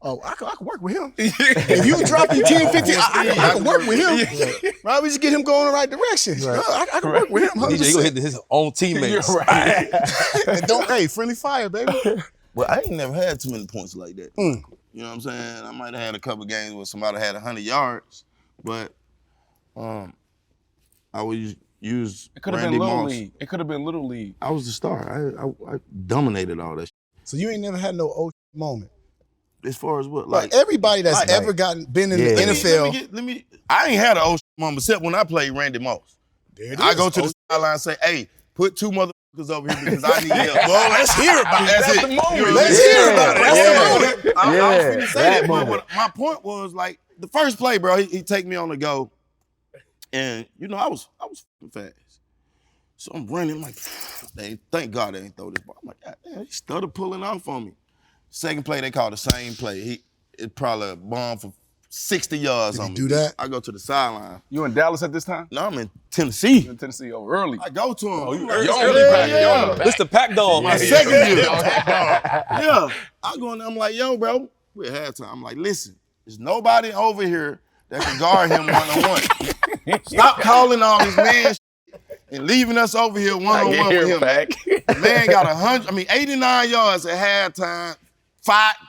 Oh, I can work with him. If you dropping 10, 15, I can work with him. Right? We just get him going in the right direction. I can work with him. 100%. DJ, you gonna hit his own teammates. And friendly fire, baby. Well, I ain't never had too many points like that. You know what I'm saying? I might have had a couple games where somebody had 100 yards, but I would use It could have Randy been Little Moss. League. It could have been Little League. I was the star. I dominated all that shit. So you ain't never had no old moment. As far as what? Like everybody that's ever been in the NFL. I ain't had an old moment except when I played Randy Moss. I go to the sideline and say, hey, put two motherfuckers over here because I need help. Well, let's hear about it. That's That's it. the moment. Let's hear about it. That's the moment. I was finna say that, but my point was, like, the first play, bro, he take me on the go, and you know I was fast, so I'm running. I'm like, thank God they ain't throw this ball. I'm like, God damn, he started pulling off on me. Second play, they called the same play. It probably a bomb for 60 yards on me. Do that? I go to the sideline. You in Dallas at this time? No, I'm in Tennessee. You in Tennessee early. I go to him. Oh, you like, early pack. This the pack dog. My second year. Yeah. I go in there, I'm like, yo, bro, we're at halftime. I'm like, listen, there's nobody over here that can guard him one-on-one. Stop calling all this man and leaving us over here one-on-one with him. The man got 89 yards at halftime,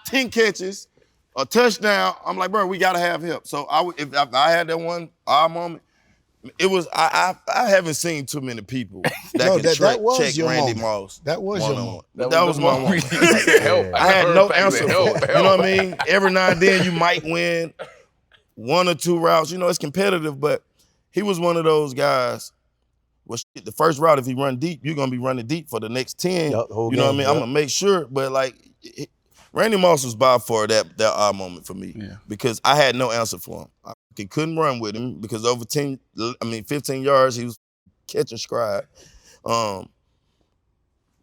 10 catches, a touchdown. I'm like, bro, we gotta have help. So if I had that one moment, it was I haven't seen too many people that can check Randy Moss. That was your moment. That was my moment. I had no answer for it. You know what I mean? Every now and then you might win one or two routes. You know, it's competitive, but he was one of those guys. Well, shit, the first route, if he run deep, you're gonna be running deep for the next 10. You know what I mean? I'm gonna make sure, but like Randy Moss was by far that moment for me because I had no answer for him. I couldn't run with him because over 15 yards, he was catching stride.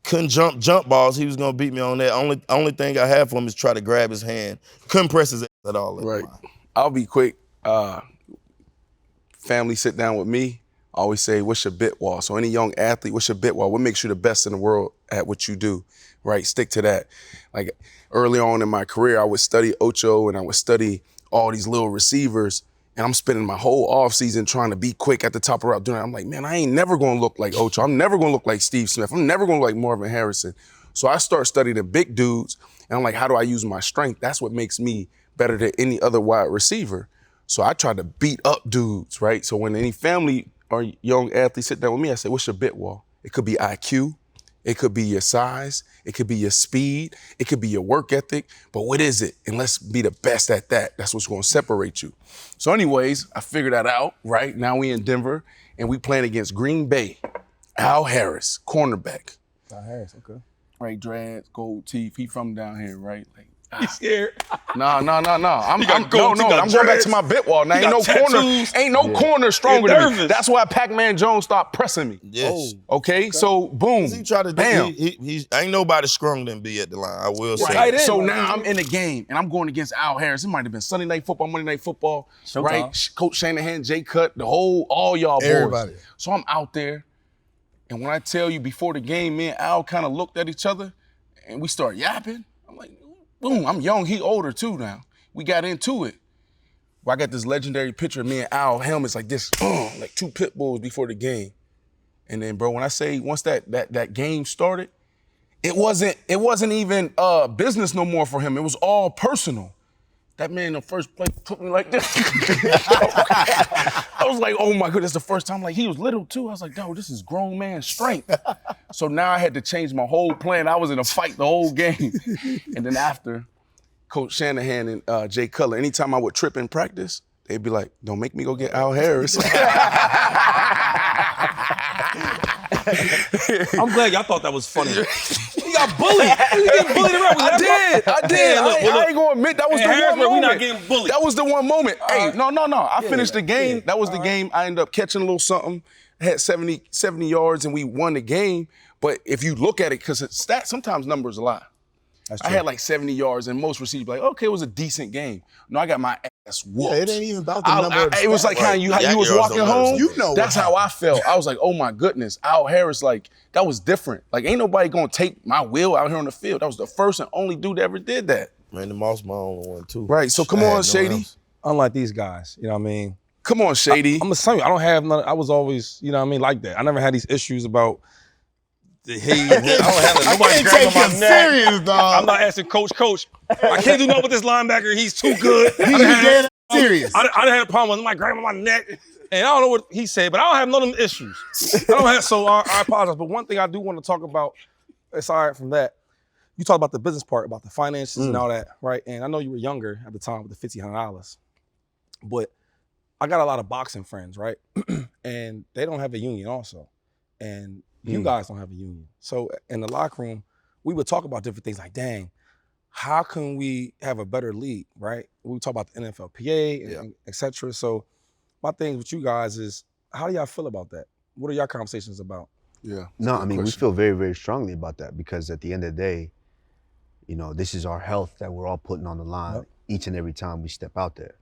Couldn't jump balls. He was gonna beat me on that. Only thing I had for him is try to grab his hand. Couldn't press his ass at all. Right. I'll be quick. Family sit down with me. I always say, what's your bit wall? So any young athlete, what's your bit wall? What makes you the best in the world at what you do, right? Stick to that. Like early on in my career, I would study Ocho and I would study all these little receivers, and I'm spending my whole offseason trying to be quick at the top of the route. Doing that. I'm like, man, I ain't never gonna look like Ocho. I'm never gonna look like Steve Smith. I'm never gonna look like Marvin Harrison. So I start studying the big dudes, and I'm like, how do I use my strength? That's what makes me better than any other wide receiver. So I try to beat up dudes, right? So when any family or young athletes sit down with me, I say, what's your bit wall? It could be IQ, it could be your size, it could be your speed, it could be your work ethic, but what is it? And let's be the best at that. That's what's gonna separate you. So anyways, I figured that out, right? Now we in Denver, and we playing against Green Bay. Al Harris, cornerback. Al Harris, okay. Right, dreads, gold teeth, he from down here, right? Like, You scared? No. I'm going back dreads. to my bit wall. Now ain't no corner stronger than me. That's why Pacman Jones stopped pressing me. Yes. Okay, so boom. He tried to bam. He ain't nobody stronger than B at the line. I will say. Right. So now I'm in the game, and I'm going against Al Harris. It might have been Sunday Night Football, Monday Night Football, right? Coach Shanahan, Jay Cut, all y'all boys. Everybody. So I'm out there, and when I tell you before the game, me and Al kind of looked at each other, and we start yapping. I'm like, boom, I'm young, he older too now. We got into it. Well, I got this legendary picture of me and Al helmets like this, like two pit bulls before the game. And then, bro, when I say once that game started, it wasn't even business no more for him. It was all personal. That man in the first play took me like this. I was like, oh my goodness, the first time, like he was little too. I was like, yo, this is grown man strength. So now I had to change my whole plan. I was in a fight the whole game. And then after, Coach Shanahan and Jay Cutler, anytime I would trip in practice, they'd be like, don't make me go get Al Harris. I'm glad y'all thought that was funny. got bullied. You get bullied around. I did. I ain't gonna admit that was the one Harrisburg, we moment. not getting bullied. That was the one moment. Hey, no. I finished the game. That was the game. I ended up catching a little something. I had 70 yards and we won the game. But if you look at it, because stats, sometimes numbers lie. I had like 70 yards and most receivers like, okay, it was a decent game. No, I got my ass whooped. Yeah, it ain't even about the number of It was like how you was walking home. You know that's how I felt. I was like, oh my goodness. Al Harris, like, that was different. Like, ain't nobody gonna take my will out here on the field. That was the first and only dude that ever did that. Randy Moss, my only one too. Right, so come on, Shady. Unlike these guys, you know what I mean? Come on, Shady. I'm gonna tell you, I don't have none. I was always, you know what I mean, like that. I never had these issues about the hate. I don't have nobody grabbing my neck. Serious, dog. I'm not asking coach, I can't do nothing with this linebacker. He's too good. He's dead serious. I done had a problem with somebody grabbing my neck. And I don't know what he said, but I don't have none of them issues. So I apologize. But one thing I do want to talk about, aside from that, you talked about the business part, about the finances and all that, right? And I know you were younger at the time with the $1,500. But I got a lot of boxing friends, right? And they don't have a union also. And you guys don't have a union. So in the locker room, we would talk about different things like, dang, how can we have a better league, right? We talk about the NFLPA and et cetera. So my thing with you guys is, how do y'all feel about that? What are y'all conversations about? Yeah. No, I mean, we feel very, very strongly about that because at the end of the day, you know, this is our health that we're all putting on the line each and every time we step out there.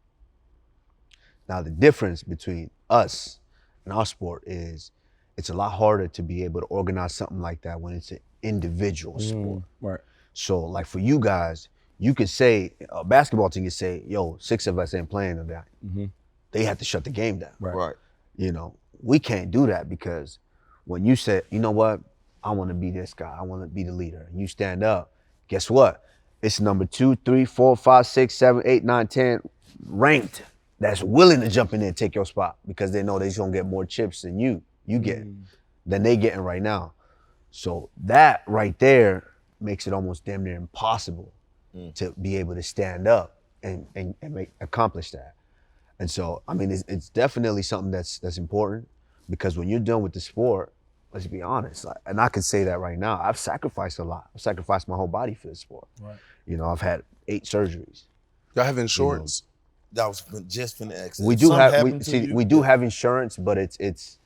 Now, the difference between us and our sport is it's a lot harder to be able to organize something like that when it's an individual sport. Right. So, like for you guys, you could say, a basketball team could say, yo, 6 of us ain't playing tonight. They have to shut the game down. Right. You know, we can't do that because when you say, you know what, I want to be this guy, I want to be the leader, and you stand up, guess what? It's number 2, 3, 4, 5, 6, 7, 8, 9, 10 ranked that's willing to jump in there and take your spot because they know they're just gonna get more chips than you get, than they getting right now. So that right there makes it almost damn near impossible to be able to stand up and accomplish that. And so, I mean, it's definitely something that's important because when you're done with the sport, let's be honest, and I can say that right now, I've sacrificed a lot. I've sacrificed my whole body for the sport. Right. You know, I've had 8 surgeries. Y'all have insurance? That was just for the accident. We do have insurance, but it's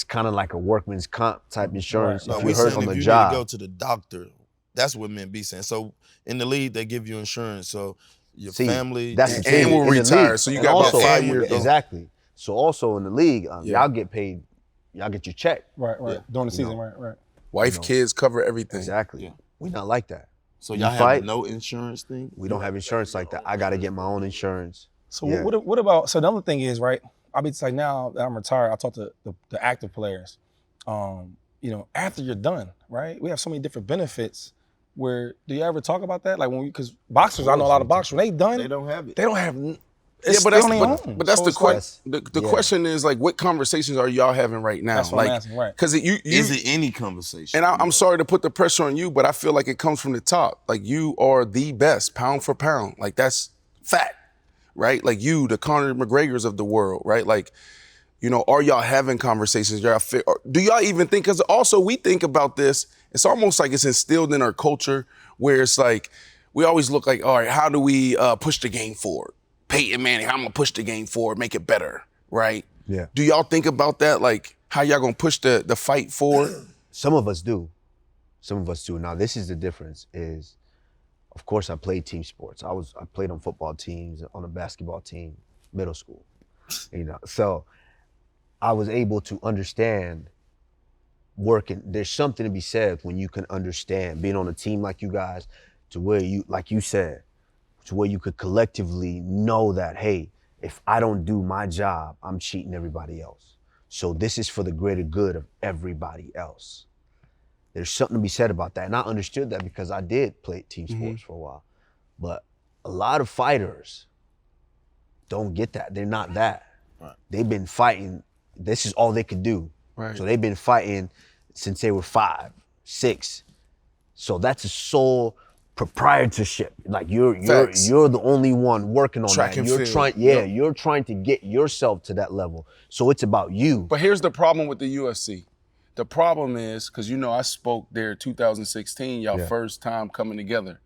kind of like a workman's comp type insurance. Right. If No, you hurt on the need job, to go to the doctor. That's what men be saying. So in the league, they give you insurance. So your family that's the thing. And will retire. So you got also, about 5 years. Exactly. So also in the league, y'all get paid. Y'all get your check. Right. During the season, right. Wife, kids cover everything. Exactly. Yeah. We not like that. So y'all have no insurance thing? We don't have insurance like that. I got to get my own insurance. So what about, so the other thing is, right, I'll be like now that I'm retired, I talk to the active players. You know, after you're done, right, we have so many different benefits where, do you ever talk about that? Like because boxers, I know a lot of boxers, when they done, They don't have it. They don't have, But that's the question. The question is like, what conversations are y'all having right now? That's what I'm asking, right. Because Is it any conversation? And I'm sorry to put the pressure on you, but I feel like it comes from the top. Like you are the best, pound for pound. Like that's fact, right? Like you, the Conor McGregors of the world, right? Like, you know, are y'all having conversations? Do y'all even think? Because also we think about this. It's almost like it's instilled in our culture, where it's like we always look like, all right, how do we push the game forward? Peyton Manning, I'm gonna push the game forward, make it better, right? Yeah. Do y'all think about that? Like how y'all gonna push the fight forward? Some of us do. Some of us do. Now this is the difference is, of course I played team sports. I played on football teams, on a basketball team, middle school, you know. So I was able to understand working. There's something to be said when you can understand being on a team like you guys to where you, like you said, to where you could collectively know that, hey, if I don't do my job, I'm cheating everybody else. So this is for the greater good of everybody else. There's something to be said about that. And I understood that because I did play team sports for a while. But a lot of fighters don't get that. They're not that. Right. They've been fighting. This is all they could do. Right. So they've been fighting since they were 5, 6. So that's a sole proprietorship. Like you're the only one working on Track that. and You're field. you're trying to get yourself to that level. So it's about you. But here's the problem with the UFC. The problem is, because you know I spoke there 2016, y'all first time coming together,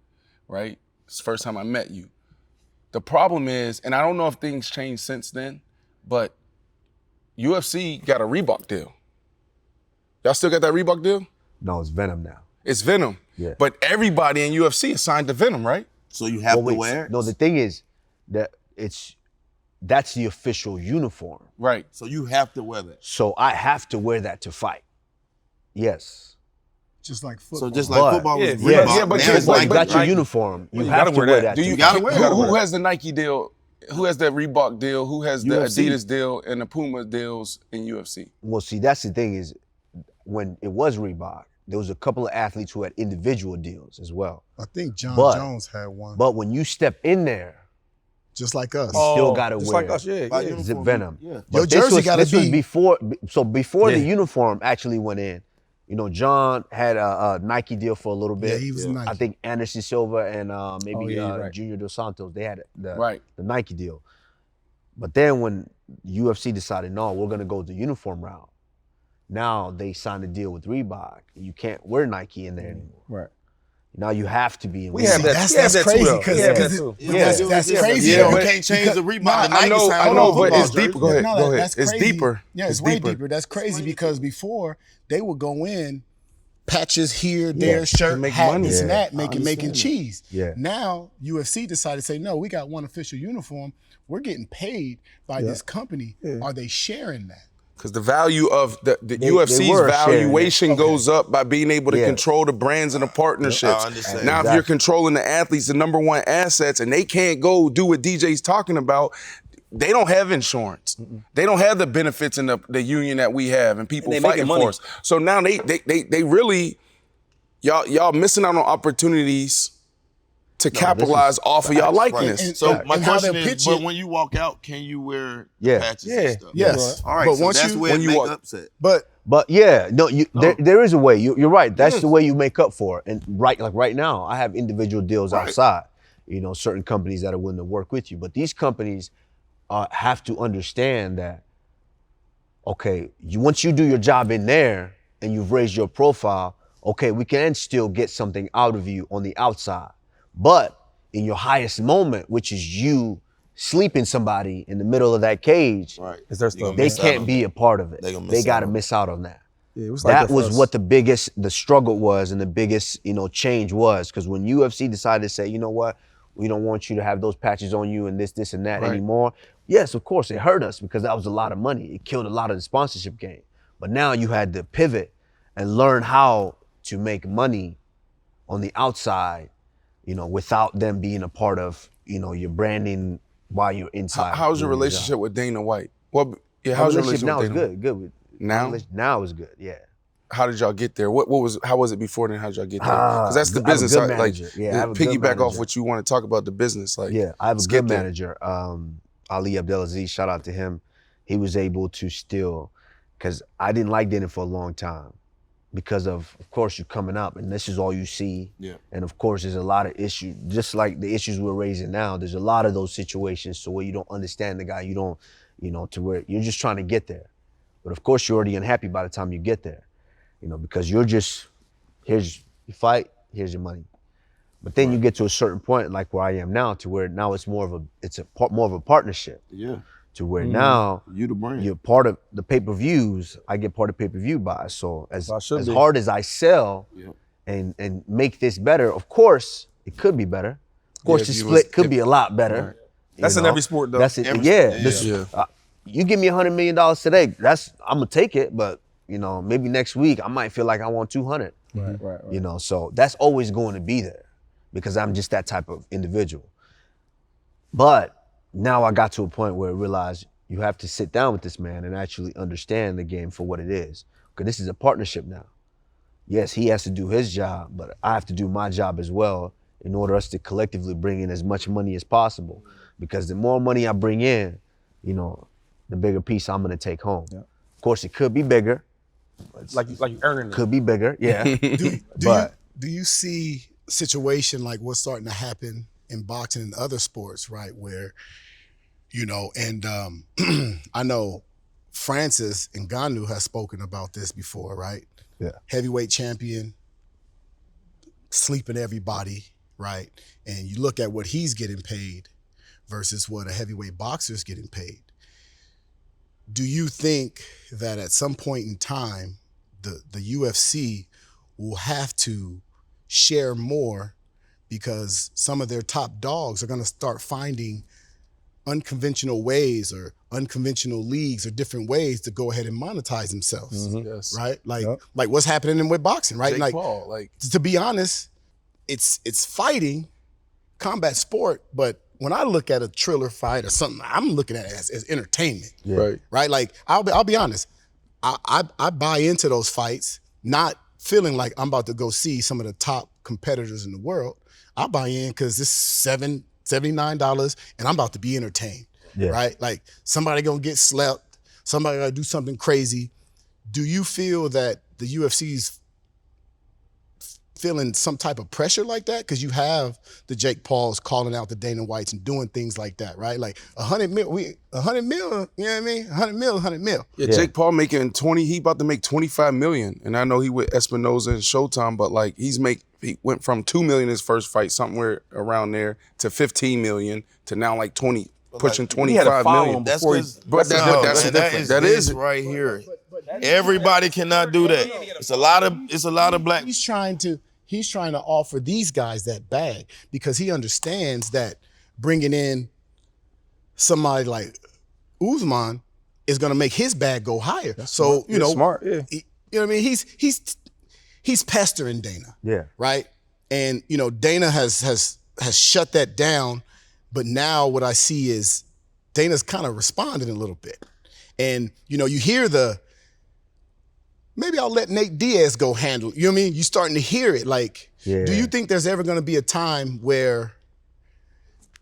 right? It's the first time I met you. The problem is, and I don't know if things changed since then, but UFC got a Reebok deal. Y'all still got that Reebok deal? No, it's Venom now. It's Venom. Yeah. But everybody in UFC is signed to Venom, right? So you have to wear it? No, the thing is that that's the official uniform. Right. So you have to wear that. So I have to wear that to fight. Yes. Just like football. So just like football was Yeah, Reebok, yeah, but now just it's like- You got your Nike. uniform. You You have gotta to wear wear that. that. Do you gotta wear that. who has the Nike deal? Who has the Reebok deal? Who has the UFC. Adidas deal and the Puma deals in UFC? Well, see, that's the thing is, when it was Reebok, there was a couple of athletes who had individual deals as well. I think John But- Jones had one. But when you step in there, Just like us. you still got to just wear like us, yeah. By yeah. uniform, Zip Venom. Yeah. But Your this jersey was- gotta this was be- before. So before the Yeah. uniform actually went in, you know, John had a Nike deal for a little bit. Yeah, he was Nike. I think Anderson Silva and maybe Oh, yeah, you're right. Junior Dos Santos, they had the Right. Nike deal. But then when UFC decided, no, we're gonna go the uniform route. Now they signed a deal with Reebok. You can't wear Nike in there anymore. Right. Now you have to be in. We Reebok. have that. That's- we have that's that crazy, too, though. 'cause- We have that 'cause too. That's crazy. Yeah, though. You but- can't change the Reebok. Nah, The Nike I know, sign I on know, football but it's jersey. deeper. Go ahead, No, go ahead. that's It's crazy. deeper. Yeah, it's way deeper. That's crazy because before they would go in, patches here, there, shirt, make hat, money. this and Yeah, that, making understand that. cheese. Yeah. Now UFC decided to say, no, we got one official uniform. We're getting paid by this company. Are they sharing that? Because the value of the They UFC's were sharing it. valuation goes up by being able to Yes. control the brands and the partnerships. I understand. Now, if Exactly. you're controlling the athletes, the number one assets, and they can't go do what DJ's talking about, they don't have insurance. They don't have the benefits in the union that we have and people And they fighting making money. for us. So now they really, y'all missing out on opportunities to capitalize off of y'all likeness. And- So and my how question they'll is, pitch but it- when you walk out, can you wear Yeah. patches Yeah. and stuff? Yes. All right, But so once that's you- where when it you make walk- upset. But yeah, no, there is a way. You're right. That's Yes. the way you make up for it. And right now, I have individual deals Right. outside. You know, certain companies that are willing to work with you, but these companies have to understand that. Okay, once you do your job in there and you've raised your profile, okay, we can still get something out of you on the outside. But in your highest moment, which is you sleeping somebody in the middle of that cage, Right. Is there You gonna stuff- they miss out can't on be that. a part of it. They gonna They miss got out to on miss out on that. Yeah, it was like That for was us. what the struggle was and the biggest, change was. Because when UFC decided to say, you know what, we don't want you to have those patches on you and this and that Right. anymore. Yes, of course, it hurt us because that was a lot of money. It killed a lot of the sponsorship game. But now you had to pivot and learn how to make money on the outside, without them being a part of, your branding while you're inside. How's your doing relationship job. with Dana White? Well, yeah, Our how's your relationship relationship now with is Dana? good. Good. Now? Now is good. Yeah. How did y'all get there? How was it before then? How did y'all get there? Because that's the I have a business. good Like, manager. Yeah, I have a good piggyback off manager. what you want to talk about the business. Like, Yeah, I have a let's good get there. manager. Ali Abdelaziz, shout out to him. He was able to still, because I didn't like Dana for a long time because of course, you're coming up and this is all you see. Yeah. And of course, there's a lot of issues, just like the issues we're raising now. There's a lot of those situations so where you don't understand the guy, you don't, to where you're just trying to get there. But of course, you're already unhappy by the time you get there, because you're just, here's your fight, here's your money. But then you get to a certain point, like where I am now, to where now it's more of a partnership. Yeah. To where now You the brand. you're part of the pay-per-views. I get part of pay-per-view buys. So as I should be. hard as I sell Yeah. and make this better, of course it could be better. Of course, if the you split was- could if- be a lot better. Right. you That's in know? every sport, though. That's it. Every Yeah. sport, This- yeah. you give me $100 million today. I'm gonna take it, but maybe next week I might feel like I want 200. Right. So that's always going to be there because I'm just that type of individual. But now I got to a point where I realized you have to sit down with this man and actually understand the game for what it is. Because this is a partnership now. Yes, he has to do his job, but I have to do my job as well in order us to collectively bring in as much money as possible. Because the more money I bring in, the bigger piece I'm gonna take home. Yeah. Of course, it could be bigger. Like you earning it. Could be bigger, yeah. Do you see a situation like what's starting to happen in boxing and other sports, right? Where, and I know Francis Ngannou has spoken about this before, right? Yeah. Heavyweight champion, sleeping everybody, right? And you look at what he's getting paid versus what a heavyweight boxer is getting paid. Do you think that at some point in time, the UFC will have to share more because some of their top dogs are going to start finding unconventional ways or unconventional leagues or different ways to go ahead and monetize themselves, Yes. right? Like what's happening with boxing, right? Jake like, Paul, like to be honest, it's fighting, combat sport, but when I look at a Triller fight or something, I'm looking at it as entertainment, right? Like I'll be honest, I buy into those fights, not feeling like I'm about to go see some of the top competitors in the world. I buy in because it's $79 and I'm about to be entertained, right? Like somebody gonna get slept, somebody gonna do something crazy. Do you feel that the UFC's feeling some type of pressure like that? Because you have the Jake Pauls calling out the Dana Whites and doing things like that, right? Like 100 mil, you know what I mean? 100 mil. Yeah, Jake Paul making 20, he about to make 25 million. And I know he with Espinoza and Showtime, but like he went from 2 million his first fight, somewhere around there, to 15 million to now like 20, pushing 25 million. That's that is right here. Everybody cannot do that. It's a lot of black. He's trying to offer these guys that bag because he understands that bringing in somebody like Usman is going to make his bag go higher. So you know, smart, yeah. You know what I mean? He's pestering Dana, right? And you know, Dana has shut that down, but now what I see is Dana's kind of responding a little bit, and you know, you hear maybe I'll let Nate Diaz go handle it. You know what I mean? You're starting to hear it. Like, do you think there's ever going to be a time where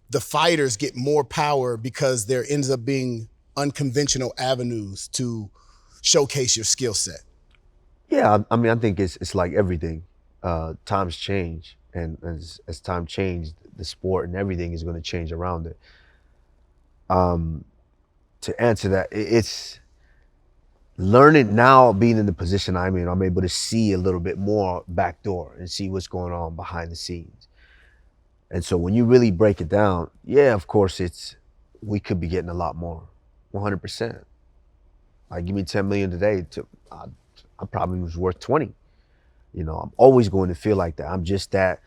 the fighters get more power because there ends up being unconventional avenues to showcase your skill set? Yeah, I mean, I think it's like everything. Times change, and as time changed, the sport and everything is going to change around it. To answer that, it's learning now, being in the position I'm in, I'm able to see a little bit more backdoor and see what's going on behind the scenes. And so when you really break it down, yeah, of course, we could be getting a lot more, 100%. Like, give me 10 million today, I probably was worth 20. You know, I'm always going to feel like that. I'm just that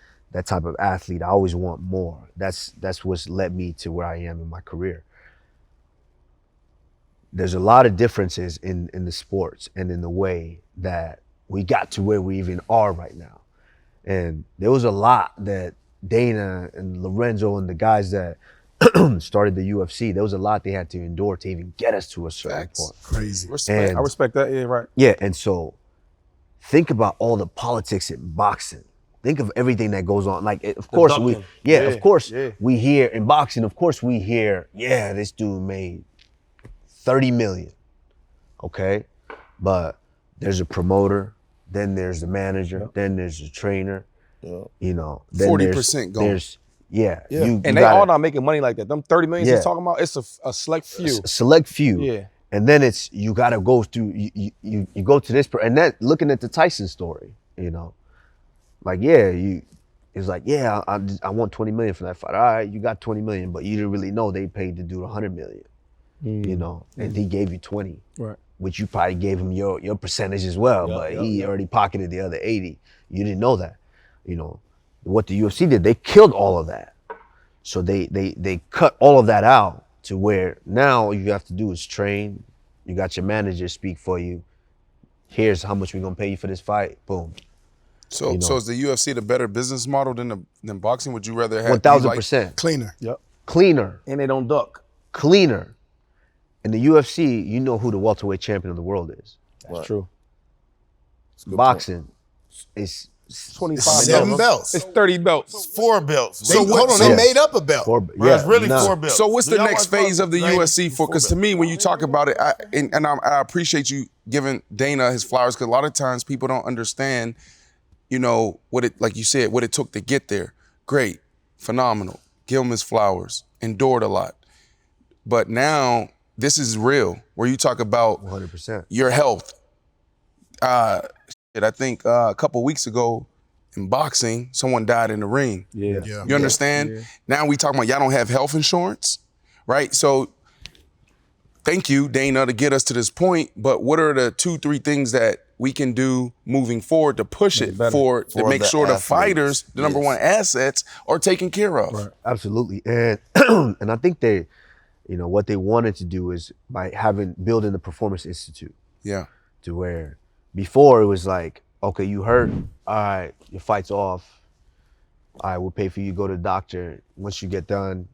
type of athlete. I always want more. That's what's led me to where I am in my career. There's a lot of differences in the sports and in the way that we got to where we even are right now. And there was a lot that Dana and Lorenzo and the guys that started the UFC, there was a lot they had to endure to even get us to a certain point. Crazy. I respect that, yeah, right. Yeah, and so think about all the politics in boxing. Think of everything that goes on. Like, of course, we hear in boxing, of course we hear, yeah, this dude made 30 million, okay? But there's a promoter, then there's the manager, then there's the trainer, you know. Then 40% gone. And they all not making money like that. Them 30 million he's talking about, it's a select few. Select few. Yeah. And then you gotta go through, you go to this, and that, looking at the Tyson story, you know, like, it's like, yeah, I want 20 million for that fight. All right, you got 20 million, but you didn't really know they paid the dude 100 million. You know, and he gave you 20, right? Which you probably gave him your percentage as well, but he already pocketed the other 80. You didn't know that. You know, what the UFC did, they killed all of that. So they cut all of that out to where now all you have to do is train. You got your manager speak for you. Here's how much we're gonna pay you for this fight. Boom. So is the UFC the better business model than boxing? Would you rather have 1,000% cleaner? Yep. Cleaner. And they don't duck. Cleaner. In the UFC, you know who the welterweight champion of the world is. That's true. Boxing is 25 7 belts. It's 30 belts. It's 4 belts. So they made up a belt. It's really 4 belts. So what's the Y'all next watch phase of the boxing? UFC for? Because to me, when you talk about it, I appreciate you giving Dana his flowers, because a lot of times people don't understand, you know, like you said, what it took to get there. Great, phenomenal. Give him his flowers. Endured a lot. But now this is real, where you talk about 100%. your health. I think a couple weeks ago in boxing, someone died in the ring. Yeah. You understand? Yeah. Now we talking about y'all don't have health insurance, right? So thank you, Dana, to get us to this point. But what are the 2-3 things that we can do moving forward to push it For to make the sure the athletes, fighters, the number yes. one assets, are taken care of? Right. Absolutely. And and I think they, you know, what they wanted to do is by building the Performance Institute. Yeah. To where before it was like, okay, you hurt, all right, your fight's off. All right, we'll pay for you, go to the doctor. Once you get done,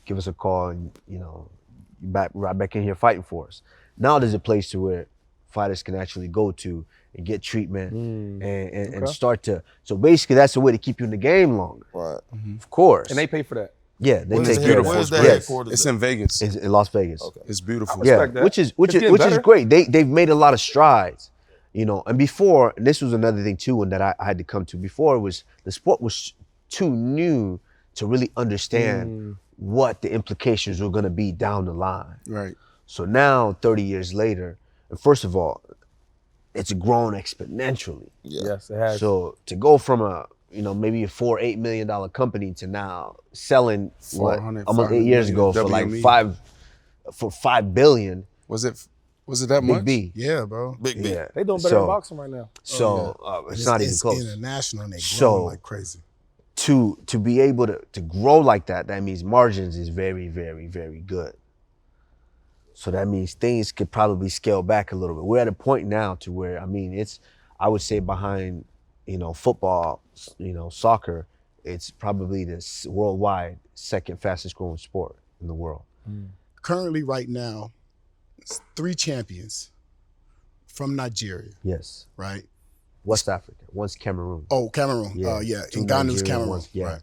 give us a call and, you know, you right back in here fighting for us. Now there's a place to where fighters can actually go to and get treatment and start to, so basically that's a way to keep you in the game longer. Right. Of course. And they pay for that. Yeah, they Where's take the care of head- that. where's the Yes. headquarters It's at? in Vegas. It's in Las Vegas. Okay. It's beautiful. Yeah, respect that. which is It's getting is better. great. They've made a lot of strides, you know. And before, and this was another thing too, and that I had to come to. Before, it was the sport was too new to really understand what the implications were going to be down the line. Right. So now, 30 years later, and first of all, it's grown exponentially. Yeah. Yes, it has. So to go from a, you know, maybe a $4-8 million company to now selling what 400, almost 8 years ago for like WME. $5 billion. Was it that Big much? B. Yeah, bro. Big B. Yeah. They doing better in boxing right now. So it's not even It's close. international and they So- growing like crazy. To be able to grow like that, that means margins is very, very, very good. So that means things could probably scale back a little bit. We're at a point now to where, I mean, I would say behind, you know, football, you know, soccer, it's probably the worldwide second fastest growing sport in the world. Currently, right now, it's 3 champions from Nigeria, Yes. right? West Africa. One's Cameroon. Oh, Cameroon. Yeah. Yeah. Two In Ghana's Nigerian Cameroon. ones, yeah. Right.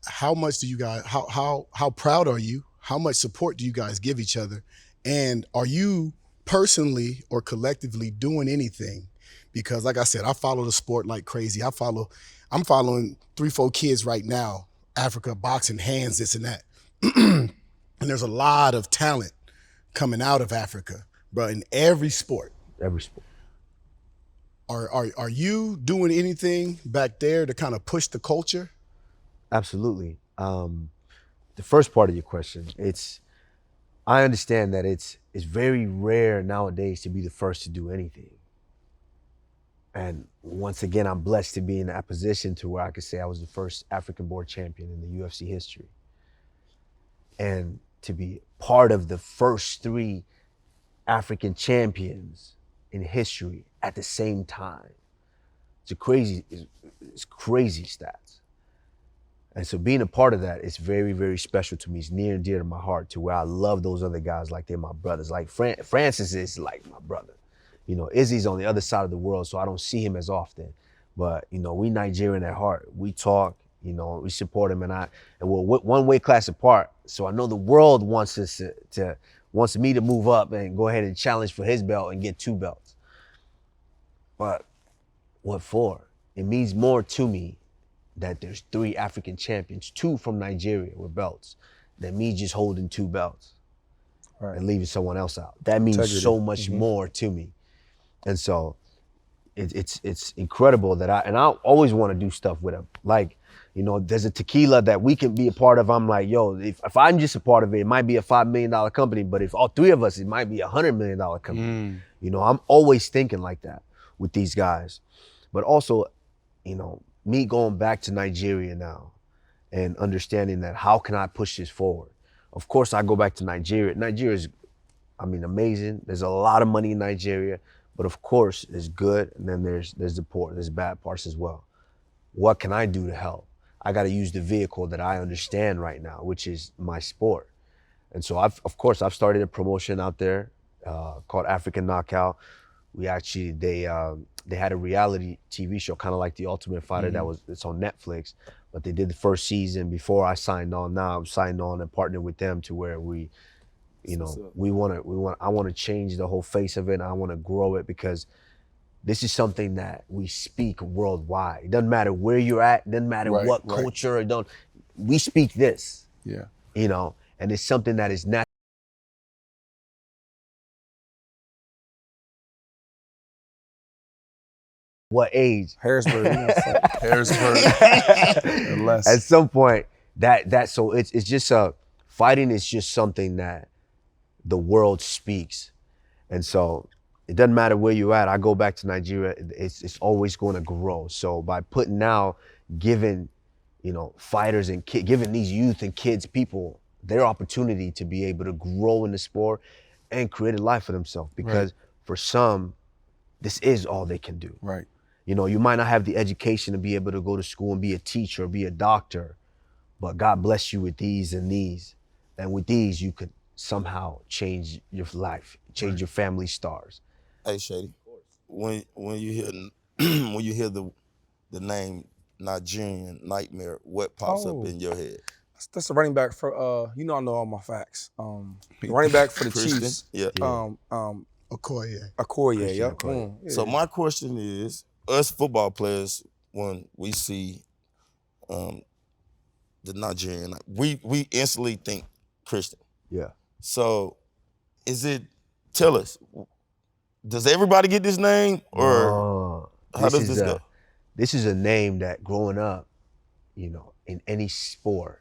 How much do you guys? How proud are you? How much support do you guys give each other? And are you personally or collectively doing anything? Because, like I said, I follow the sport like crazy. I'm following 3-4 kids right now, Africa boxing, hands, this and that. And there's a lot of talent coming out of Africa, bro, in every sport. Every sport. Are you doing anything back there to kind of push the culture? Absolutely. The first part of your question, I understand that it's very rare nowadays to be the first to do anything. And once again, I'm blessed to be in that position to where I could say I was the first African-born champion in the UFC history. And to be part of the first 3 African champions in history at the same time. It's crazy stats. And so being a part of that, it's very, very special to me. It's near and dear to my heart, to where I love those other guys like they're my brothers. Like Francis is like my brother. You know, Izzy's on the other side of the world, so I don't see him as often. But, you know, we Nigerian at heart. We talk, you know, we support him, and we're one weight class apart. So I know the world wants us wants me to move up and go ahead and challenge for his belt and get 2 belts. But what for? It means more to me that there's 3 African champions, 2 from Nigeria with belts, than me just holding 2 belts and leaving someone else out. That means so much more to me. And so it's incredible that I always want to do stuff with him. Like, you know, there's a tequila that we can be a part of. I'm like, yo, if I'm just a part of it, it might be a $5 million company, but if all 3 of us, it might be a $100 million company. You know, I'm always thinking like that with these guys. But also, you know, me going back to Nigeria now and understanding that how can I push this forward? Of course, I go back to Nigeria. Nigeria is, I mean, amazing. There's a lot of money in Nigeria, but of course, it's good. And then there's the poor, there's bad parts as well. What can I do to help? I got to use the vehicle that I understand right now, which is my sport. And so I've started a promotion out there called African Knockout. We actually, they had a reality TV show, kind of like The Ultimate Fighter, it's on Netflix, but they did the first season before I signed on. Now I'm signed on and partnered with them to where we, you know, I want to change the whole face of it, and I want to grow it, because this is something that we speak worldwide. It doesn't matter where you're at, it doesn't matter what culture, we speak this. Yeah. You know, and it's something that is natural. what age? Harrisburg. Harrisburg. Less. At some point, so it's just fighting is just something that the world speaks, and so it doesn't matter where you're at. I go back to Nigeria, it's always going to grow. So by putting now, giving, you know, fighters and giving these youth and kids, people, their opportunity to be able to grow in the sport and create a life for themselves, because for some, this is all they can do. Right. You know, you might not have the education to be able to go to school and be a teacher or be a doctor, but God bless you with these and these. And with these, you could somehow change your life, change your family stars. Hey, Shady, when you hear when you hear the name Nigerian Nightmare, what pops up in your head? That's the running back for I know all my facts. The running back for the Chiefs. Yeah. Okoye. Yeah. So my question is, us football players, when we see the Nigerian, we instantly think Christian. Yeah. So tell us, does everybody get this name, or how does this go? This is a name that growing up, you know, in any sport,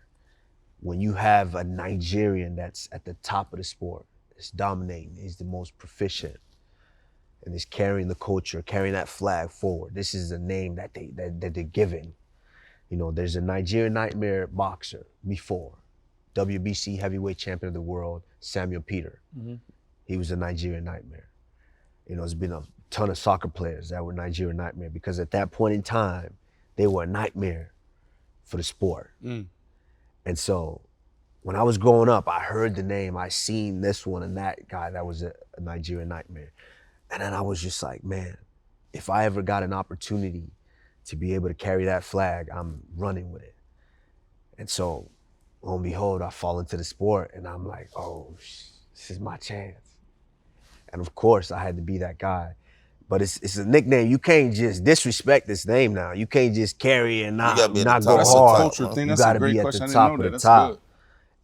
when you have a Nigerian that's at the top of the sport, is dominating, is the most proficient, and is carrying the culture, carrying that flag forward. This is a name that they're given. You know, there's a Nigerian Nightmare boxer before, WBC heavyweight champion of the world, Samuel Peter. Mm-hmm. He was a Nigerian Nightmare. You know, there's been a ton of soccer players that were Nigerian Nightmare, because at that point in time, they were a nightmare for the sport. Mm. And so when I was growing up, I heard the name, I seen this one and that guy that was a Nigerian Nightmare. And then I was just like, man, if I ever got an opportunity to be able to carry that flag, I'm running with it. And so, lo and behold, I fall into the sport and I'm like, oh, this is my chance. And of course, I had to be that guy. But it's a nickname. You can't just disrespect this name now. You can't just carry it and not go That's hard. a culture thing. You That's gotta a great be at question. the I top didn't know of that. the That's top. good.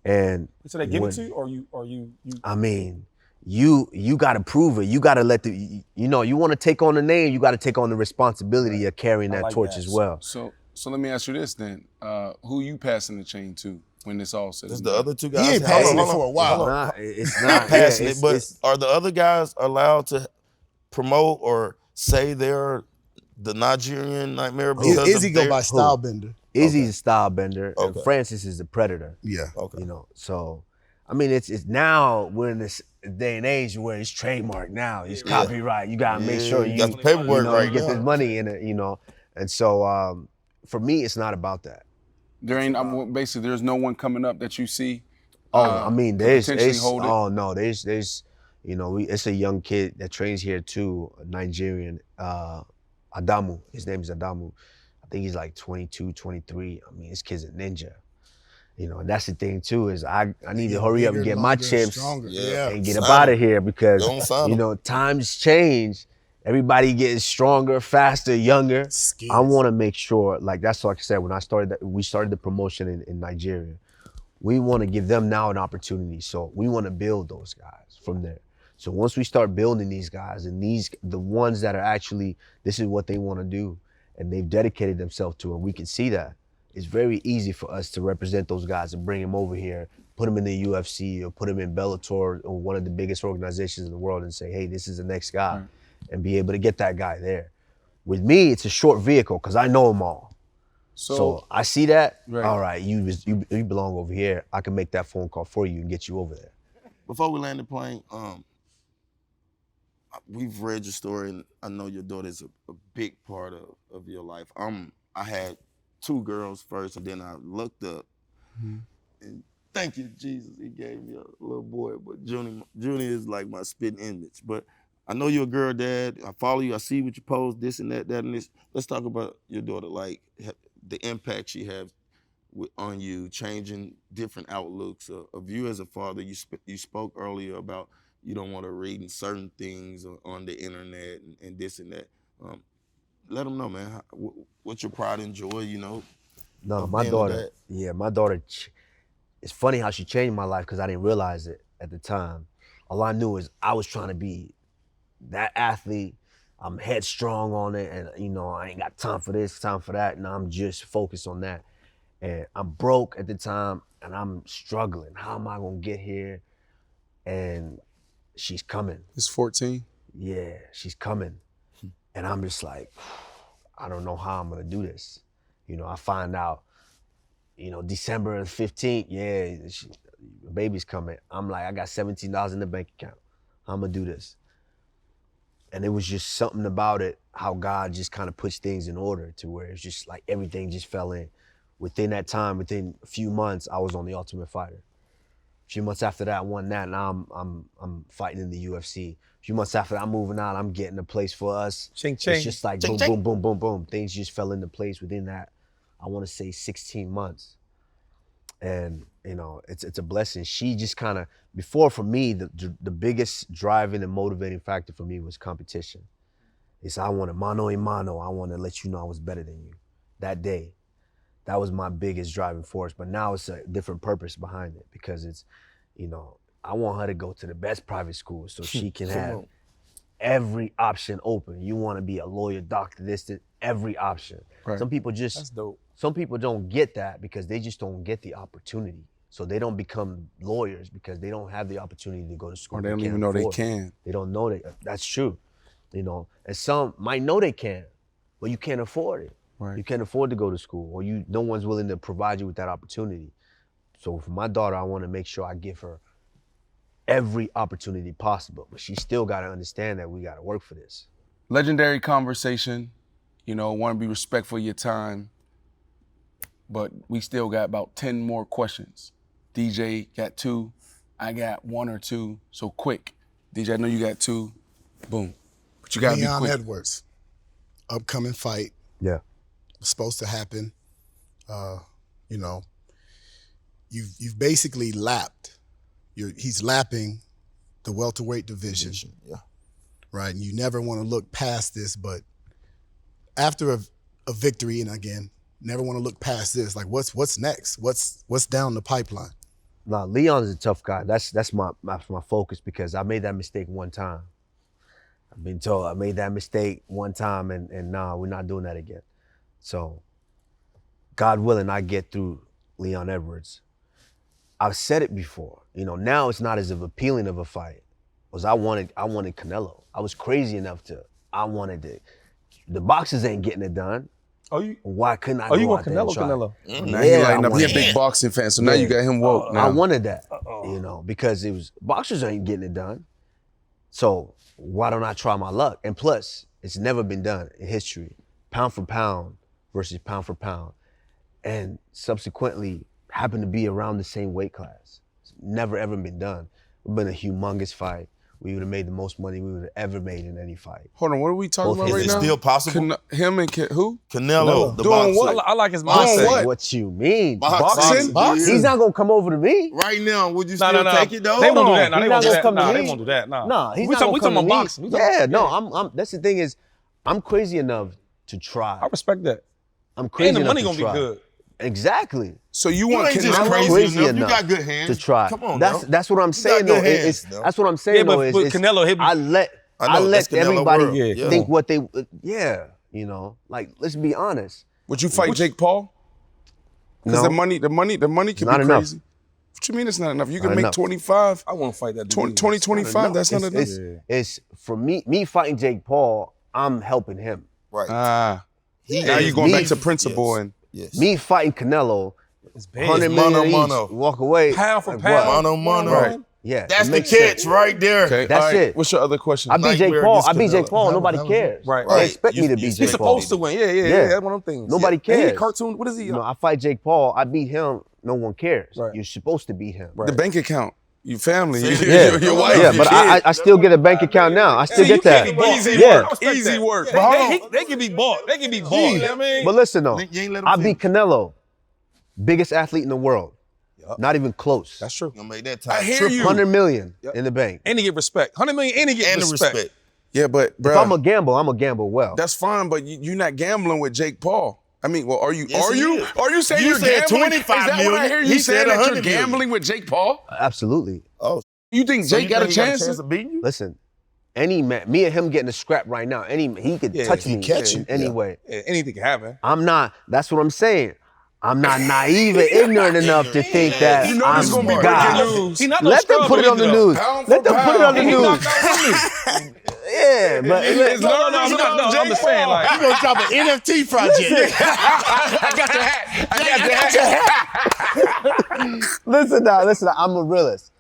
And so they give it to you, or you? I mean, you got to prove it. You got to you want to take on the name, you got to take on the responsibility of carrying that torch as well. So let me ask you this then: who you passing the chain to when this all said? Is the other two guys? He ain't passing it for a while. It's not passing it, but are the other guys allowed to promote or say they're the Nigerian Nightmare? Izzy go by Stylebender. Izzy's a Stylebender, and Okay. Francis is the Predator. Yeah. Okay. You know, so I mean, it's now we're in this day and age where it's trademark now, it's copyright. You gotta make sure you got the paperwork right you get now. this money in it, you know. And so for me, it's not about that. There ain't basically. There's no one coming up that you see. I mean, there's hold it. oh no, there's you know, it's a young kid that trains here too, a Nigerian, Adamu. His name is Adamu. I think he's like 22, 23. I mean, this kid's a ninja. You know, and that's the thing too, is I need to hurry up and get my chips and get up out of here, because you know, times change. Everybody getting stronger, faster, younger. I want to make sure, like that's like I said, when we started the promotion in Nigeria, we want to give them now an opportunity. So we want to build those guys from there. So once we start building these guys, and the ones that are actually, this is what they want to do, and they've dedicated themselves to it, we can see that. It's very easy for us to represent those guys and bring them over here, put them in the UFC or put them in Bellator or one of the biggest organizations in the world and say, hey, this is the next guy, and be able to get that guy there. With me, it's a short vehicle because I know them all. So I see that, all right, you belong over here. I can make that phone call for you and get you over there. Before we land the plane, we've read your story, and I know your daughter's a big part of your life. I had 2 girls first, and then I looked up, and thank you, Jesus, he gave me a little boy, but Junie is like my spitting image. But I know you're a girl dad. I follow you. I see what you post, this and that and this. Let's talk about your daughter, like the impact she has on you, changing different outlooks of you as a father. You spoke earlier about you don't want to read certain things on the internet and this and that. Let them know, man, what's your pride and joy, you know? No, my daughter, my daughter, it's funny how she changed my life because I didn't realize it at the time. All I knew is I was trying to be that athlete I'm headstrong on it, and you know, I ain't got time for this, time for that, and I'm just focused on that. And I'm broke at the time, and I'm struggling. How am I gonna get here? And she's coming. It's 14. Yeah, she's coming. And I'm just like, I don't know how I'm gonna do this. You know, I find out, you know, December 15th, yeah, the baby's coming. I'm like, I got $17 in the bank account. I'm gonna do this. And it was just something about it, how God just kind of puts things in order to where it's just like everything just fell in. Within that time, within a few months, I was on The Ultimate Fighter. A few months after that, I won that. Now I'm fighting in the UFC. A few months after that, I'm moving out. I'm getting a place for us. Ching, ching. It's just like Ching, boom, ching. boom, boom, boom, boom. Things just fell into place within that, I want to say 16 months. And you know, it's a blessing. She just kind of, before for me, the biggest driving and motivating factor for me was competition. It's I want to mano a mano. I want to let you know I was better than you that day. That was my biggest driving force. But now it's a different purpose behind it because it's, you know, I want her to go to the best private school so she can have every option open. You want to be a lawyer, doctor, this, every option. Right. Some people just, That's dope. some people don't get that because they just don't get the opportunity. So they don't become lawyers because they don't have the opportunity to go to school. Or they don't can't even know they afford it. can. They don't know that. That's true. You know, and some might know they can, but you can't afford it. Right. You can't afford to go to school, or no one's willing to provide you with that opportunity. So for my daughter, I want to make sure I give her every opportunity possible, but she still got to understand that we got to work for this. Legendary conversation. You know, want to be respectful of your time, but we still got about 10 more questions. DJ got 2, I got 1 or 2, so quick. DJ, I know you got 2, boom. But you gotta be Leon quick. Edwards, upcoming fight, Yeah. supposed to happen. You know, you've basically lapped. He's lapping the welterweight division, Yeah. right? And you never want to look past this, but after a victory, and again, never want to look past this. Like, what's next? What's down the pipeline? Nah, Leon is a tough guy. That's my focus because I made that mistake one time. I've been told I made that mistake one time, and nah, we're not doing that again. So, God willing, I get through Leon Edwards. I've said it before. You know, now it's not as appealing of a fight. Because I wanted Canelo. I was crazy enough I wanted it. The boxers ain't getting it done. Oh, you? Why couldn't I Oh, you go want out there and Canelo? try? Canelo? Now he Yeah, lighting I up. He a wanted big it. boxing fan, so now you got him woke now. I wanted that, you know, because it was boxers ain't getting it done. So why don't I try my luck? And plus, it's never been done in history, pound for pound versus pound for pound, and subsequently happened to be around the same weight class. It's never ever been done. It's been a humongous fight. We would have made the most money we would have ever made in any fight. Hold on, what are we talking Both about is right Is it now? still possible? Him and who? Canelo, the Doing boxer. what? I like his Doing mindset. what? You mean? Boxing? Boxing? He's not gonna come over to me. Right now, would you Nah, still nah, take it though? They won't do on. that. Nah, He's they not won't do gonna that. come to Nah, they me. won't do that. Nah. Nah, he's we not talking gonna come about to me. boxing. We talking- Yeah, no, I'm. That's the thing is, I'm crazy enough to try. I respect that. I'm crazy And the enough money to gonna try. be good. Exactly. So you You want ain't just I'm Canelo? crazy enough. You enough got good hands. to try. Come on, That's what I'm saying got though. good hands, though. That's what I'm saying Yeah, though. but Is with Canelo, he'll be- I let I know, that's Canelo everybody world. Yeah. think what they. Yeah, you know, like let's be honest. Would you fight Jake Paul? Because No. the money can not be enough. crazy. What you mean it's not enough? You can Not make enough. 25, I won't fight that dude. 20, 25, that's not enough. It's for me fighting Jake Paul. I'm helping him. Right. Now is you're going me. back to principle Yes. and Yes. Me fighting Canelo. It's big. 100 Mano, million each, mano. walk away. Pound for like pound. what? Mano. Right. Yeah, That's it the makes catch sense. right there. okay. That's all right. it. What's your other question? I beat Jake Nightmare Paul. against I beat Jake Canelo. Paul. Nobody cares. Right. They expect You- me to you beat expect Jake He's to Paul. supposed to win. Yeah. Yeah. That's one of them things. Nobody Yeah. And he cares. cartoon. What is he? You know, I fight Jake Paul. I beat him. No one cares. Right. You're supposed to beat him. The bank account, your family, Yeah, your wife, yeah, your but kid. I still get a bank account now. I still See, you get that. can't be bought. Easy Yeah. work. Easy work. They can be bought. They can be bought. You know what I mean? But listen though, You ain't let him I beat finish. Canelo, biggest athlete in the world. Not even close. That's true. You gonna make that time. I hear you. 100 million in the bank. And he get respect. 100 million and he get And the respect. respect. Yeah, but If I'm bro, a gamble well. that's fine. But you're not gambling with Jake Paul. I mean, well, are you? Yes, are he you? is. Are you saying You you're said gambling? 25 Is that what I million. hear you He saying said that you're 100 million. gambling with Jake Paul? Absolutely. Oh, You think so Jake you got a think he chance? of beating you? Listen, Any man, me and him getting a scrap right now. He could touch me in any way. Yeah, anything can happen. I'm not. That's what I'm saying. I'm not naive and ignorant enough to think that I'm gonna be God. breaking news. Let them put it on the news. Let them put it on the news. Yeah, but No, I'm just saying, like, You gonna drop an NFT project? I got the hat. I got the hat. listen now. I'm a realist.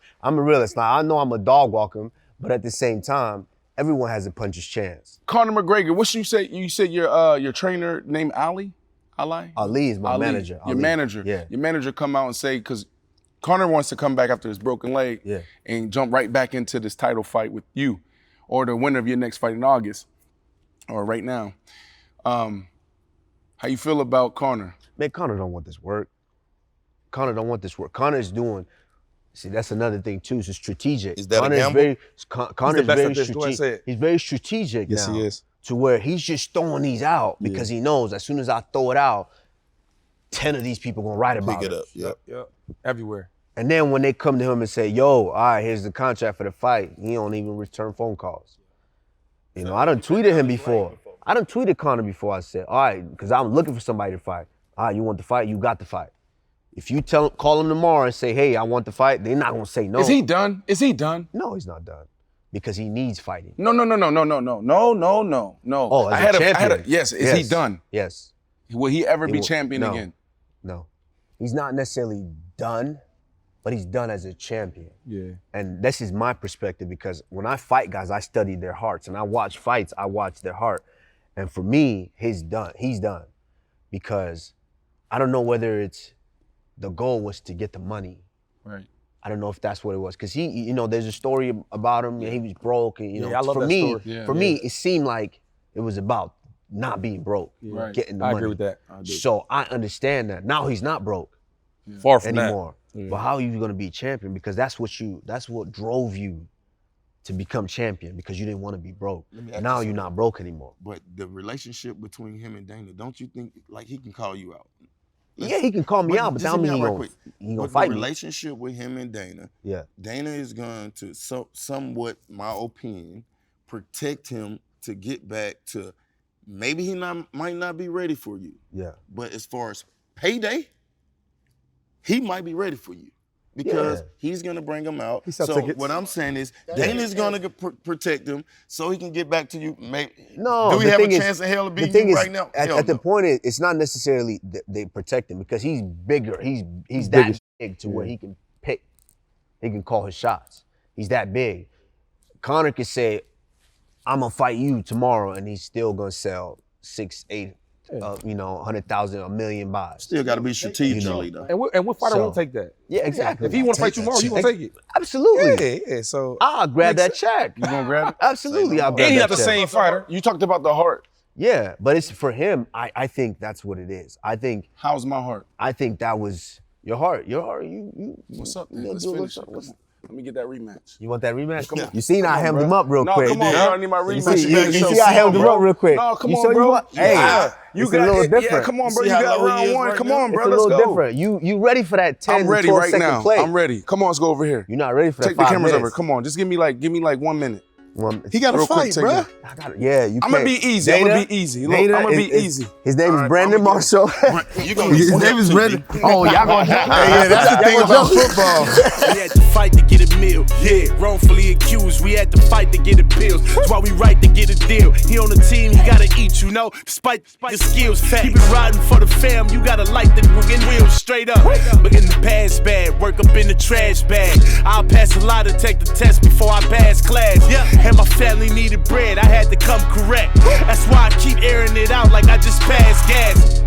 Now, I know I'm a dog walker, but at the same time, everyone has a puncher's chance. Conor McGregor, what you say? You said your trainer named Ali? Ali is my manager. Your manager. Yeah. Your manager come out and say, because Conor wants to come back after his broken leg and jump right back into this title fight with you or the winner of your next fight in August or right now. How you feel about Conor? Man, Conor don't want this work. Conor is doing, see, that's another thing too, it's strategic. Is that Conor a gamble? Conor is very Go ahead and say strategic. it. He's very strategic Yes, now. he is. To where he's just throwing these out because he knows as soon as I throw it out, 10 of these people gonna write about Pick it it. up. Yep. Everywhere. And then when they come to him and say, yo, all right, here's the contract for the fight, he don't even return phone calls. You know, I done tweeted him before. I done tweeted Conor before. I said, all right, because I'm looking for somebody to fight. All right, you want the fight? You got the fight. If you call him tomorrow and say, hey, I want the fight, they're not gonna say no. Is he done? No, he's not done. Because he needs fighting. No. Oh, as a champion? Yes, is he done? Yes. Will he ever be champion again? No. He's not necessarily done, but he's done as a champion. Yeah. And this is my perspective because when I fight guys, I study their hearts. And I watch fights, I watch their heart. And for me, he's done. Because I don't know whether it's the goal was to get the money. Right. I don't know if that's what it was. Because he, you know, there's a story about him. He was broke. And, you know, I love for that me, story. for me, it seemed like it was about not being broke, Right. getting the I money. agree with that. So I understand that. Now he's not broke Far from anymore. that. But how are you gonna be champion? Because that's what drove you to become champion, because you didn't want to be broke. Now you're not broke anymore. But the relationship between him and Dana, don't you think like he can call you out? Yeah, he can call me out, but that don't mean he gonna fight the me. relationship with him and Dana, Dana is going to somewhat, my opinion, protect him to get back to maybe he might not be ready for you. Yeah. But as far as payday, he might be ready for you because he's gonna bring him out. So what I'm saying is Dana's gonna protect him so he can get back to you. No, do we have a chance in hell to beat you right now? At the point, it's not necessarily that they protect him because he's bigger. He's that big to where he can pick, he can call his shots. He's that big. Conor could say, I'm gonna fight you tomorrow, and he's still gonna sell 6, 8, 100,000, $1 million buys. Still got to be strategically though. And what fighter won't take that? Yeah, exactly. If he want to fight you tomorrow, you gonna take it. Absolutely. Yeah. So I'll grab that check. You gonna grab it? Absolutely, I'll grab and he's that not the check. same fighter. You talked about the heart. Yeah, but it's for him. I think that's what it is. I think How's my heart? that was your heart. Your heart. You. What's up, man? you Let's do a finish little it. something. Let me get that rematch. You want that rematch? Come on. You seen I hemmed him up real No, quick. come on, bro. I need my You rematch. see I hemmed him up real quick. No, come you on, bro. Hey, You it's got a little it. different. Yeah, come on, bro. See You how got low he round is one. right Come now? on, bro. It's a Let's little go. different. You ready for that 10 I'm ready 12 right second now. play? I'm ready. Come on, let's go over here. You're not ready for that Take the 5 cameras minutes. over. Come on, just give me like 1 minute. He got to Real quick, fight, take bro. that. I got it. Yeah, you I'm gonna can't. be easy. I'm Dana- gonna be easy. Look, Dana I'm gonna be is- easy. His name is right, Brandon I'm gonna Marshall. You gonna His be name is Brandon. Oh, y'all gonna jump? Yeah, that's the thing about football. We had to fight to get a meal. Yeah, wrongfully accused. We had to fight to get appeals. That's why we right to get a deal. He on the team, he gotta eat, you know. Despite the skills, keep it riding for the fam. You gotta light the wheels straight up. But in the past bad, work up in the trash bag. I'll pass a lot to take the test before I pass class. And my family needed bread, I had to come correct. That's why I keep airing it out like I just passed gas.